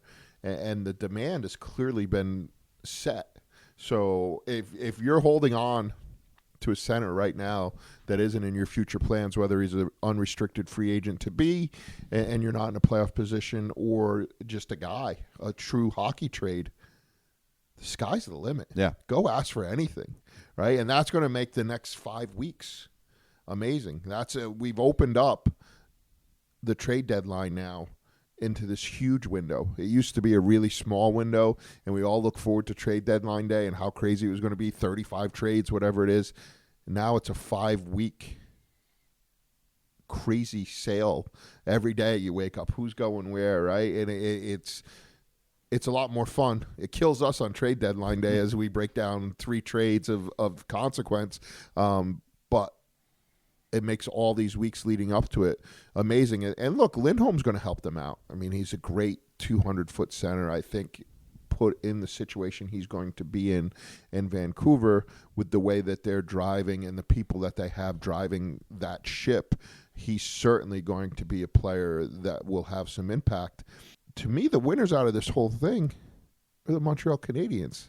and the demand has clearly been set. So if you're holding on to a center right now that isn't in your future plans, whether he's an unrestricted free agent to be, and you're not in a playoff position, or just a guy, a true hockey trade, the sky's the limit. Yeah. Go ask for anything, right? And that's going to make the next 5 weeks amazing. We've opened up the trade deadline now into this huge window. It used to be a really small window, and we all look forward to trade deadline day and how crazy it was going to be, 35 trades, whatever it is. Now it's a 5-week crazy sale. Every day you wake up, who's going where, right? And it's a lot more fun. It kills us on trade deadline day as we break down 3 trades of consequence. But it makes all these weeks leading up to it amazing. And look, Lindholm's going to help them out. I mean, he's a great 200-foot center, I think, put in the situation he's going to be in Vancouver with the way that they're driving and the people that they have driving that ship. He's certainly going to be a player that will have some impact. To me, the winners out of this whole thing are the Montreal Canadiens.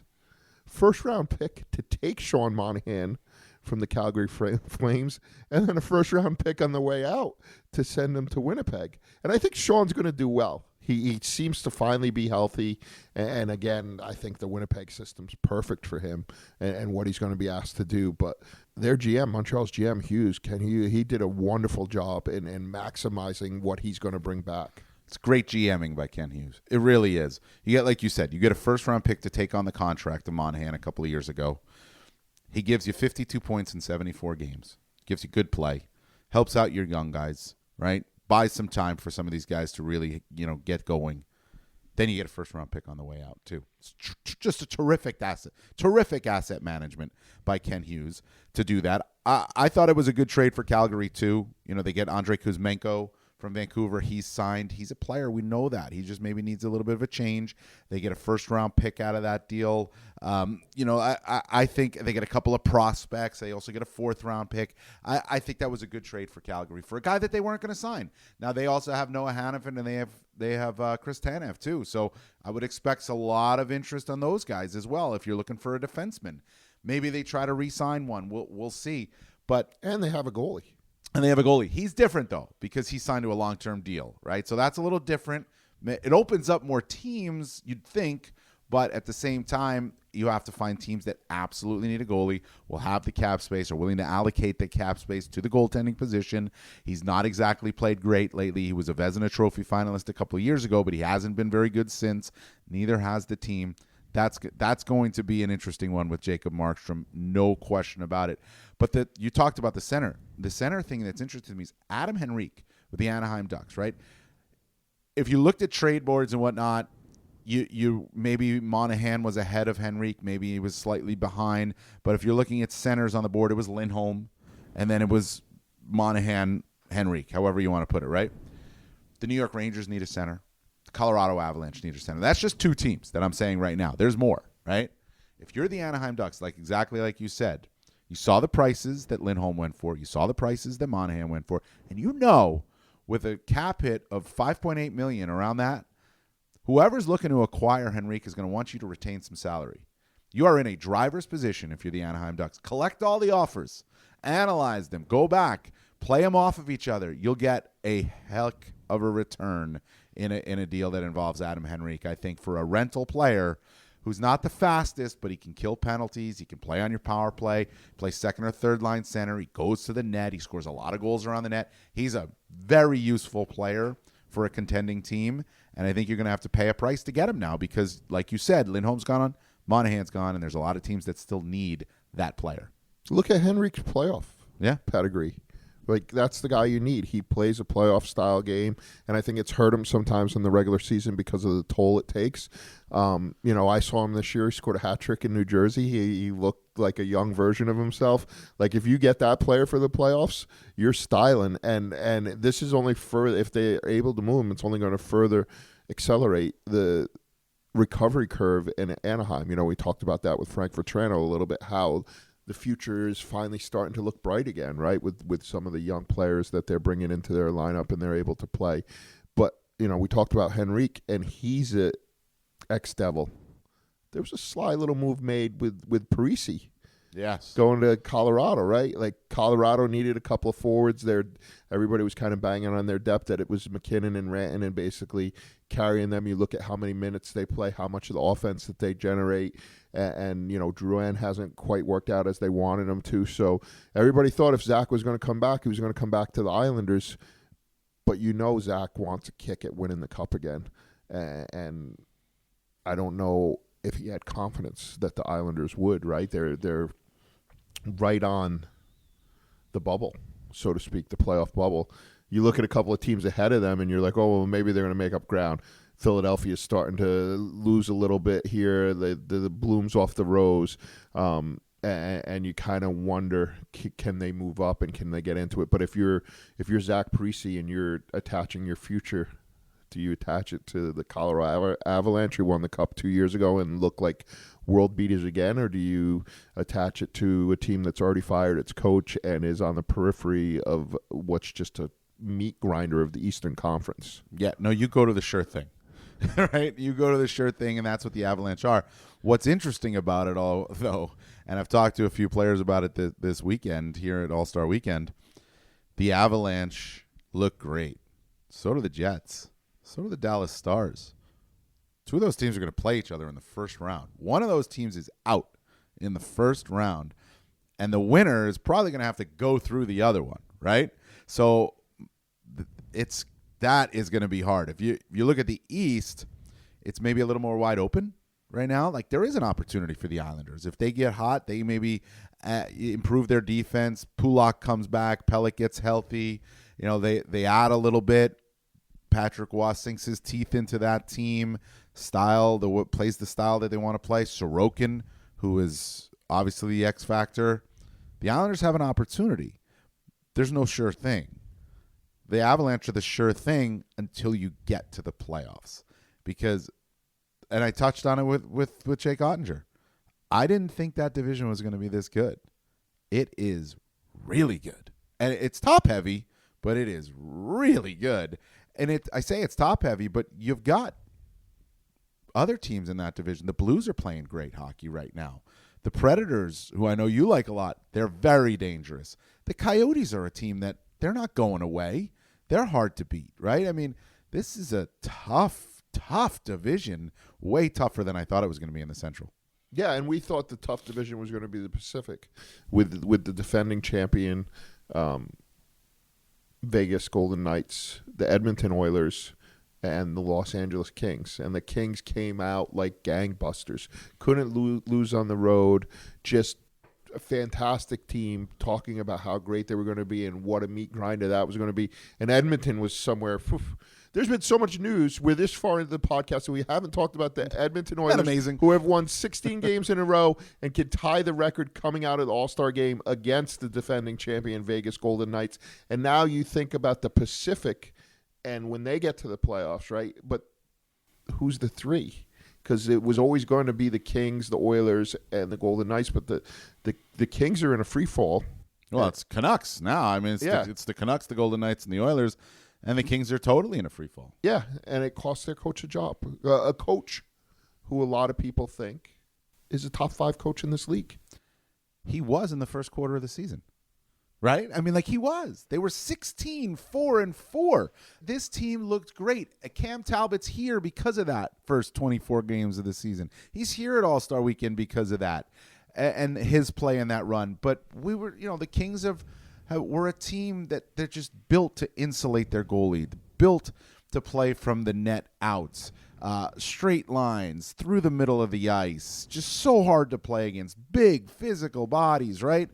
First-round pick to take Sean Monahan from the Calgary Flames, and then a first-round pick on the way out to send him to Winnipeg. And I think Sean's going to do well. He seems to finally be healthy, and again, I think the Winnipeg system's perfect for him and what he's going to be asked to do. But their GM, Montreal's GM, Hughes, he did a wonderful job in maximizing what he's going to bring back. It's great GMing by Ken Hughes. It really is. You get, like you said, you get a first-round pick to take on the contract of Monahan a couple of years ago. He gives you 52 points in 74 games. Gives you good play. Helps out your young guys, right? Buys some time for some of these guys to really, get going. Then you get a first-round pick on the way out, too. It's just a terrific asset management by Ken Hughes to do that. I thought it was a good trade for Calgary, too. They get Andrei Kuzmenko from Vancouver. He's signed. He's a player. We know that. He just maybe needs a little bit of a change. They get a first-round pick out of that deal. I think they get a couple of prospects. They also get a fourth-round pick. I think that was a good trade for Calgary for a guy that they weren't going to sign. Now, they also have Noah Hannafin, and they have Chris Tanev, too. So I would expect a lot of interest on those guys as well if you're looking for a defenseman. Maybe they try to re-sign one. We'll see. And they have a goalie. And they have a goalie. He's different, though, because he's signed to a long-term deal, right? So that's a little different. It opens up more teams, you'd think, but at the same time, you have to find teams that absolutely need a goalie, will have the cap space, are willing to allocate the cap space to the goaltending position. He's not exactly played great lately. He was a Vezina Trophy finalist a couple of years ago, but he hasn't been very good since. Neither has the team. That's going to be an interesting one with Jacob Markstrom, no question about it. But you talked about the center. The center thing that's interesting to me is Adam Henrique with the Anaheim Ducks, right? If you looked at trade boards and whatnot, you maybe Monahan was ahead of Henrique, maybe he was slightly behind. But if you're looking at centers on the board, it was Lindholm, and then it was Monahan, Henrique, however you want to put it, right? The New York Rangers need a center. The Colorado Avalanche need a center. That's just 2 teams that I'm saying right now. There's more, right? If you're the Anaheim Ducks, exactly like you said, you saw the prices that Lindholm went for. You saw the prices that Monahan went for. And with a cap hit of $5.8 million around that, whoever's looking to acquire Henrique is going to want you to retain some salary. You are in a driver's position if you're the Anaheim Ducks. Collect all the offers. Analyze them. Go back. Play them off of each other. You'll get a heck of a return in a deal that involves Adam Henrique. I think for a rental player who's not the fastest, but he can kill penalties. He can play on your power play, play second or third line center. He goes to the net. He scores a lot of goals around the net. He's a very useful player for a contending team, and I think you're going to have to pay a price to get him now because, like you said, Lindholm's gone, Monahan's gone, and there's a lot of teams that still need that player. Look at Henrique's playoff pedigree. That's the guy you need. He plays a playoff-style game, and I think it's hurt him sometimes in the regular season because of the toll it takes. I saw him this year. He scored a hat trick in New Jersey. He looked like a young version of himself. If you get that player for the playoffs, you're styling. And this is only further, if they're able to move him, it's only going to further accelerate the recovery curve in Anaheim. We talked about that with Frank Vatrano a little bit, how the future is finally starting to look bright again, right? With some of the young players that they're bringing into their lineup and they're able to play. But, we talked about Henrique, and he's a ex-Devil. There was a sly little move made with Parisi Yes. going to Colorado, right? Like Colorado needed a couple of forwards there. Everybody was kind of banging on their depth that it was McKinnon and Rantanen basically carrying them. You look at how many minutes they play, how much of the offense that they generate, and Drouin hasn't quite worked out as they wanted him to. So everybody thought if Zach was going to come back, he was going to come back to the Islanders. But Zach wants a kick at winning the Cup again, and I don't know if he had confidence that the Islanders would, right? They're right on the bubble, so to speak, the playoff bubble. You look at a couple of teams ahead of them, and you're like, oh, well, maybe they're going to make up ground. Philadelphia's starting to lose a little bit here. The blooms off the rose, and you kind of wonder, can they move up and can they get into it? But if you're Zach Parise and you're attaching your future, do you attach it to the Colorado Avalanche who won the Cup 2 years ago and look like world beaters again, or do you attach it to a team that's already fired its coach and is on the periphery of what's just a meat grinder of the Eastern Conference? Yeah, no, you go to the sure thing, right? You go to the sure thing, and that's what the Avalanche are. What's interesting about it all, though, and I've talked to a few players about it this weekend here at All-Star Weekend, the Avalanche look great. So do the Jets. So do the Dallas Stars. Two of those teams are going to play each other in the first round. One of those teams is out in the first round, and the winner is probably going to have to go through the other one, right? So that is going to be hard. If you look at the East, it's maybe a little more wide open right now. Like, there is an opportunity for the Islanders. If they get hot, they maybe improve their defense. Pulock comes back. Pelech gets healthy. They add a little bit. Patrick Waugh sinks his teeth into that team style, plays the style that they want to play. Sorokin, who is obviously the X factor. The Islanders have an opportunity. There's no sure thing. The Avalanche are the sure thing until you get to the playoffs. And I touched on it with Jake Ottinger. I didn't think that division was going to be this good. It is really good. And it's top heavy, but it is really good. And I say it's top heavy, but you've got other teams in that division. The Blues are playing great hockey right now. The Predators, who I know you like a lot, they're very dangerous. The Coyotes are a team that they're not going away. They're hard to beat, right? I mean, this is a tough division, way tougher than I thought it was going to be in the Central. Yeah, and we thought the tough division was going to be the Pacific with the defending champion Vegas Golden Knights, the Edmonton Oilers, and the Los Angeles Kings. And the Kings came out like gangbusters. Couldn't lose on the road. Just a fantastic team, talking about how great they were going to be and what a meat grinder that was going to be. And Edmonton was somewhere. There's been so much news. We're this far into the podcast, and we haven't talked about the Edmonton Oilers, amazing? Who have won 16 games in a row and can tie the record coming out of the All-Star game against the defending champion Vegas Golden Knights. And now you think about the Pacific, and when they get to the playoffs, right? But who's the three? Because it was always going to be the Kings, the Oilers, and the Golden Knights, but the Kings are in a free fall. Well, it's Canucks now. I mean, it's the Canucks, the Golden Knights, and the Oilers. And the Kings are totally in a free fall. Yeah, and it cost their coach a job. A coach who a lot of people think is a top 5 coach in this league. He was in the first quarter of the season, right? I mean, he was. They were 16-4-4. This team looked great. Cam Talbot's here because of that first 24 games of the season. He's here at All-Star Weekend because of that and his play in that run. But we were, the Kings we're a team that they're just built to insulate their goalie, built to play from the net outs, straight lines through the middle of the ice, just so hard to play against, big physical bodies, right?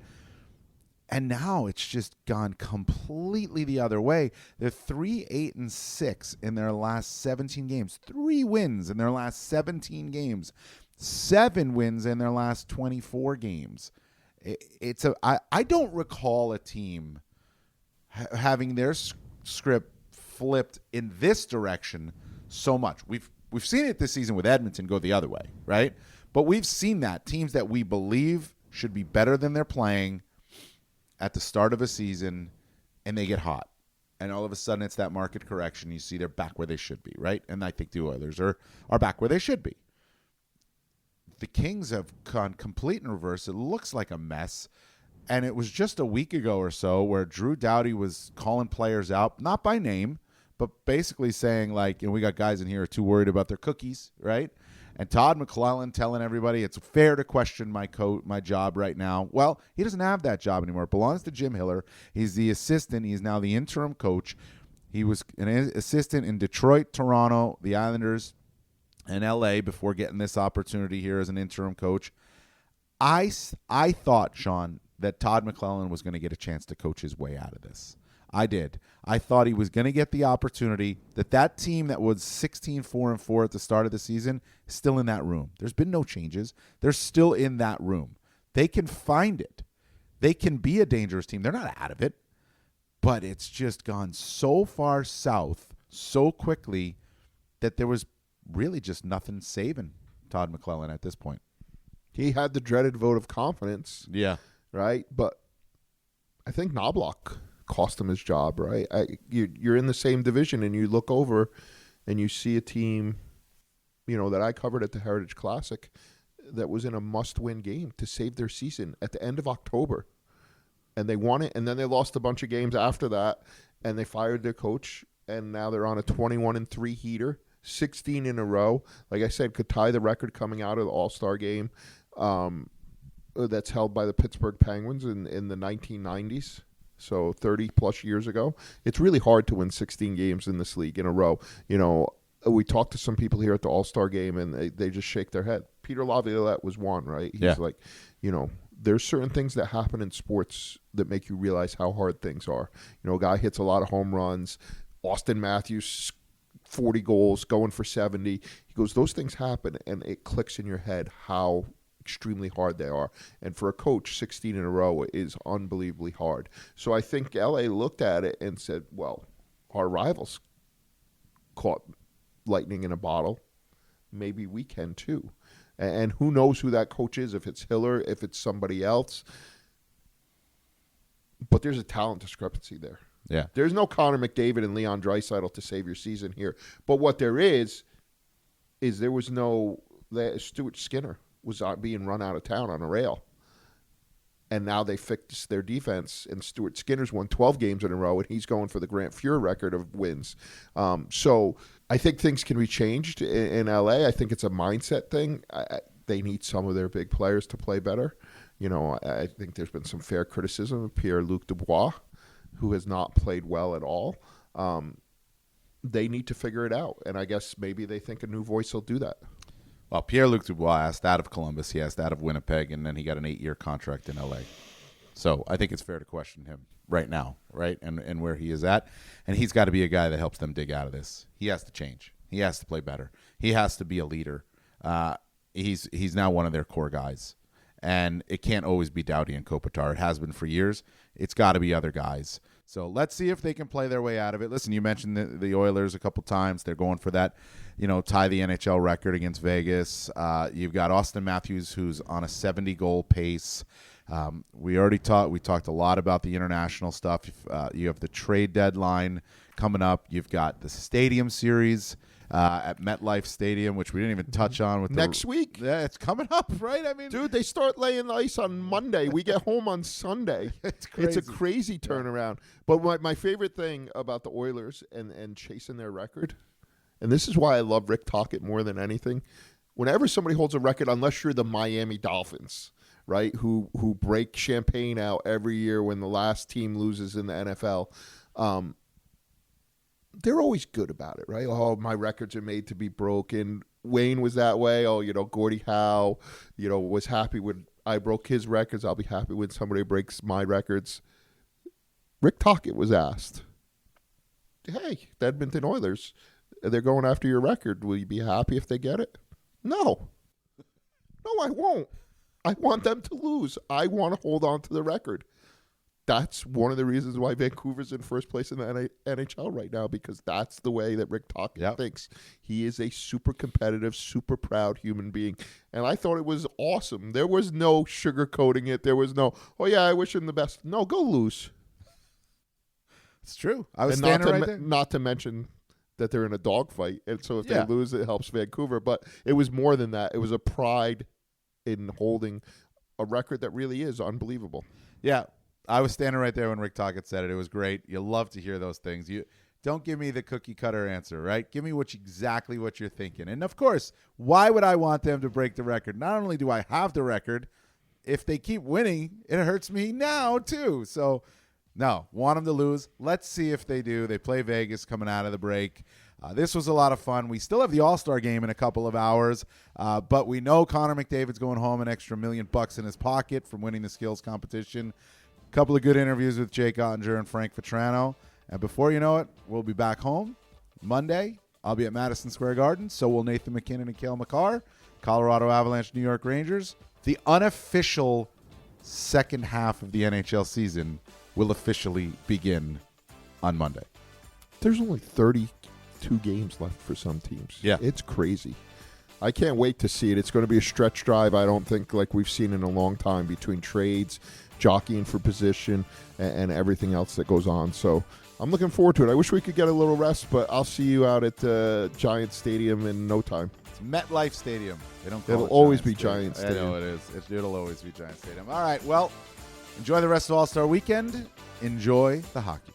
And now it's just gone completely the other way. They're 3-8-6 in their last 17 games, 3 wins in their last 17 games, 7 wins in their last 24 games. I don't recall a team having their script flipped in this direction so much. We've seen it this season with Edmonton go the other way, right? But we've seen that teams that we believe should be better than they're playing at the start of a season, and they get hot. And all of a sudden it's that market correction. You see they're back where they should be, right? And I think the Oilers are back where they should be. the Kings have gone complete in reverse. It looks like a mess. And it was just a week ago or so where Drew Doughty was calling players out, not by name, but basically saying, like, we got guys in here who are too worried about their cookies, right? And Todd McClellan telling everybody it's fair to question my job right now. Well, he doesn't have that job anymore. It belongs to Jim Hiller. He's the assistant. He's now the interim coach. He was an assistant in Detroit, Toronto, the Islanders, and L.A. before getting this opportunity here as an interim coach. I thought, Sean, that Todd McClellan was going to get a chance to coach his way out of this. I did. I thought he was going to get the opportunity, that team that was 16-4-4 at the start of the season is still in that room. There's been no changes. They're still in that room. They can find it. They can be a dangerous team. They're not out of it. But it's just gone so far south so quickly that there was really just nothing saving Todd McClellan at this point. He had the dreaded vote of confidence. Yeah. Right? But I think Knobloch cost him his job, right? You're in the same division, and you look over and you see a team, that I covered at the Heritage Classic that was in a must-win game to save their season at the end of October. And they won it, and then they lost a bunch of games after that, and they fired their coach, and now they're on a 21-3 heater, 16 in a row. Like I said, could tie the record coming out of the All-Star game that's held by the Pittsburgh Penguins in the 1990s. So 30-plus years ago. It's really hard to win 16 games in this league in a row. We talked to some people here at the All-Star game, and they just shake their head. Peter Laviolette was one, right? He's like, there's certain things that happen in sports that make you realize how hard things are. A guy hits a lot of home runs. Austin Matthews, 40 goals, going for 70. He goes, those things happen, and it clicks in your head how extremely hard they are. And for a coach, 16 in a row is unbelievably hard. So I think LA looked at it and said, well, our rivals caught lightning in a bottle. Maybe we can too. And who knows who that coach is, if it's Hiller, if it's somebody else. But there's a talent discrepancy there. Yeah. There's no Connor McDavid and Leon Draisaitl to save your season here. But what there is there was no Stuart Skinner was being run out of town on a rail. And now they fixed their defense, and Stuart Skinner's won 12 games in a row, and he's going for the Grant Fuhr record of wins. So I think things can be changed in LA. I think it's a mindset thing. They need some of their big players to play better. I think there's been some fair criticism of Pierre-Luc Dubois, who has not played well at all. They need to figure it out, and I guess maybe they think a new voice will do that. Well, Pierre-Luc Dubois asked out of Columbus. He asked out of Winnipeg, and then he got an 8-year contract in L.A. So I think it's fair to question him right now, right, and where he is at. And he's got to be a guy that helps them dig out of this. He has to change. He has to play better. He has to be a leader. He's now one of their core guys. And it can't always be Doughty and Kopitar. It has been for years. It's got to be other guys. So let's see if they can play their way out of it. Listen, you mentioned the Oilers a couple times. They're going for that, tie the NHL record against Vegas. You've got Austin Matthews, who's on a 70-goal pace. We talked a lot about the international stuff. You have the trade deadline coming up. You've got the Stadium Series at MetLife Stadium, which we didn't even touch on with next week. Yeah, it's coming up, right? I mean, dude, they start laying ice on Monday. We get home on Sunday. It's crazy. It's a crazy turnaround. Yeah. But my favorite thing about the Oilers and chasing their record, and this is why I love Rick Tocchet more than anything. Whenever somebody holds a record, unless you're the Miami Dolphins, right, who break champagne out every year when the last team loses in the NFL, they're always good about it, right? Oh, my records are made to be broken. Wayne was that way. Oh, Gordie Howe, was happy when I broke his records. I'll be happy when somebody breaks my records. Rick Tocchet was asked, hey, the Edmonton Oilers, they're going after your record. Will you be happy if they get it? No. No, I won't. I want them to lose. I want to hold on to the record. That's one of the reasons why Vancouver's in first place in the NHL right now, because that's the way that Rick Tocchet thinks. He is a super competitive, super proud human being. And I thought it was awesome. There was no sugarcoating it. There was no, oh, yeah, I wish him the best. No, go lose. It's true. I was standing right there. Not to mention that they're in a dogfight. And so if they lose, it helps Vancouver. But it was more than that. It was a pride in holding a record that really is unbelievable. Yeah, I was standing right there when Rick Tocchet said it. It was great. You love to hear those things. You don't give me the cookie cutter answer, right? Give me exactly what you're thinking. And of course, why would I want them to break the record? Not only do I have the record, if they keep winning, it hurts me now too. So, no, want them to lose. Let's see if they do. They play Vegas coming out of the break. This was a lot of fun. We still have the All-Star game in a couple of hours, but we know Connor McDavid's going home an extra $1 million in his pocket from winning the skills competition. A couple of good interviews with Jake Ottinger and Frank Vetrano. And before you know it, we'll be back home Monday. I'll be at Madison Square Garden. So will Nathan McKinnon and Cale Makar. Colorado Avalanche, New York Rangers. The unofficial second half of the NHL season will officially begin on Monday. There's only 32 games left for some teams. Yeah. It's crazy. I can't wait to see it. It's going to be a stretch drive, I don't think, like we've seen in a long time, between trades, jockeying for position, and everything else that goes on. So I'm looking forward to it. I wish we could get a little rest, but I'll see you out at Giant Stadium in no time. It's MetLife Stadium. They don't call It'll it always Giant be Giant Stadium. I know it is. It'll always be Giant Stadium. All right, well, enjoy the rest of All-Star Weekend. Enjoy the hockey.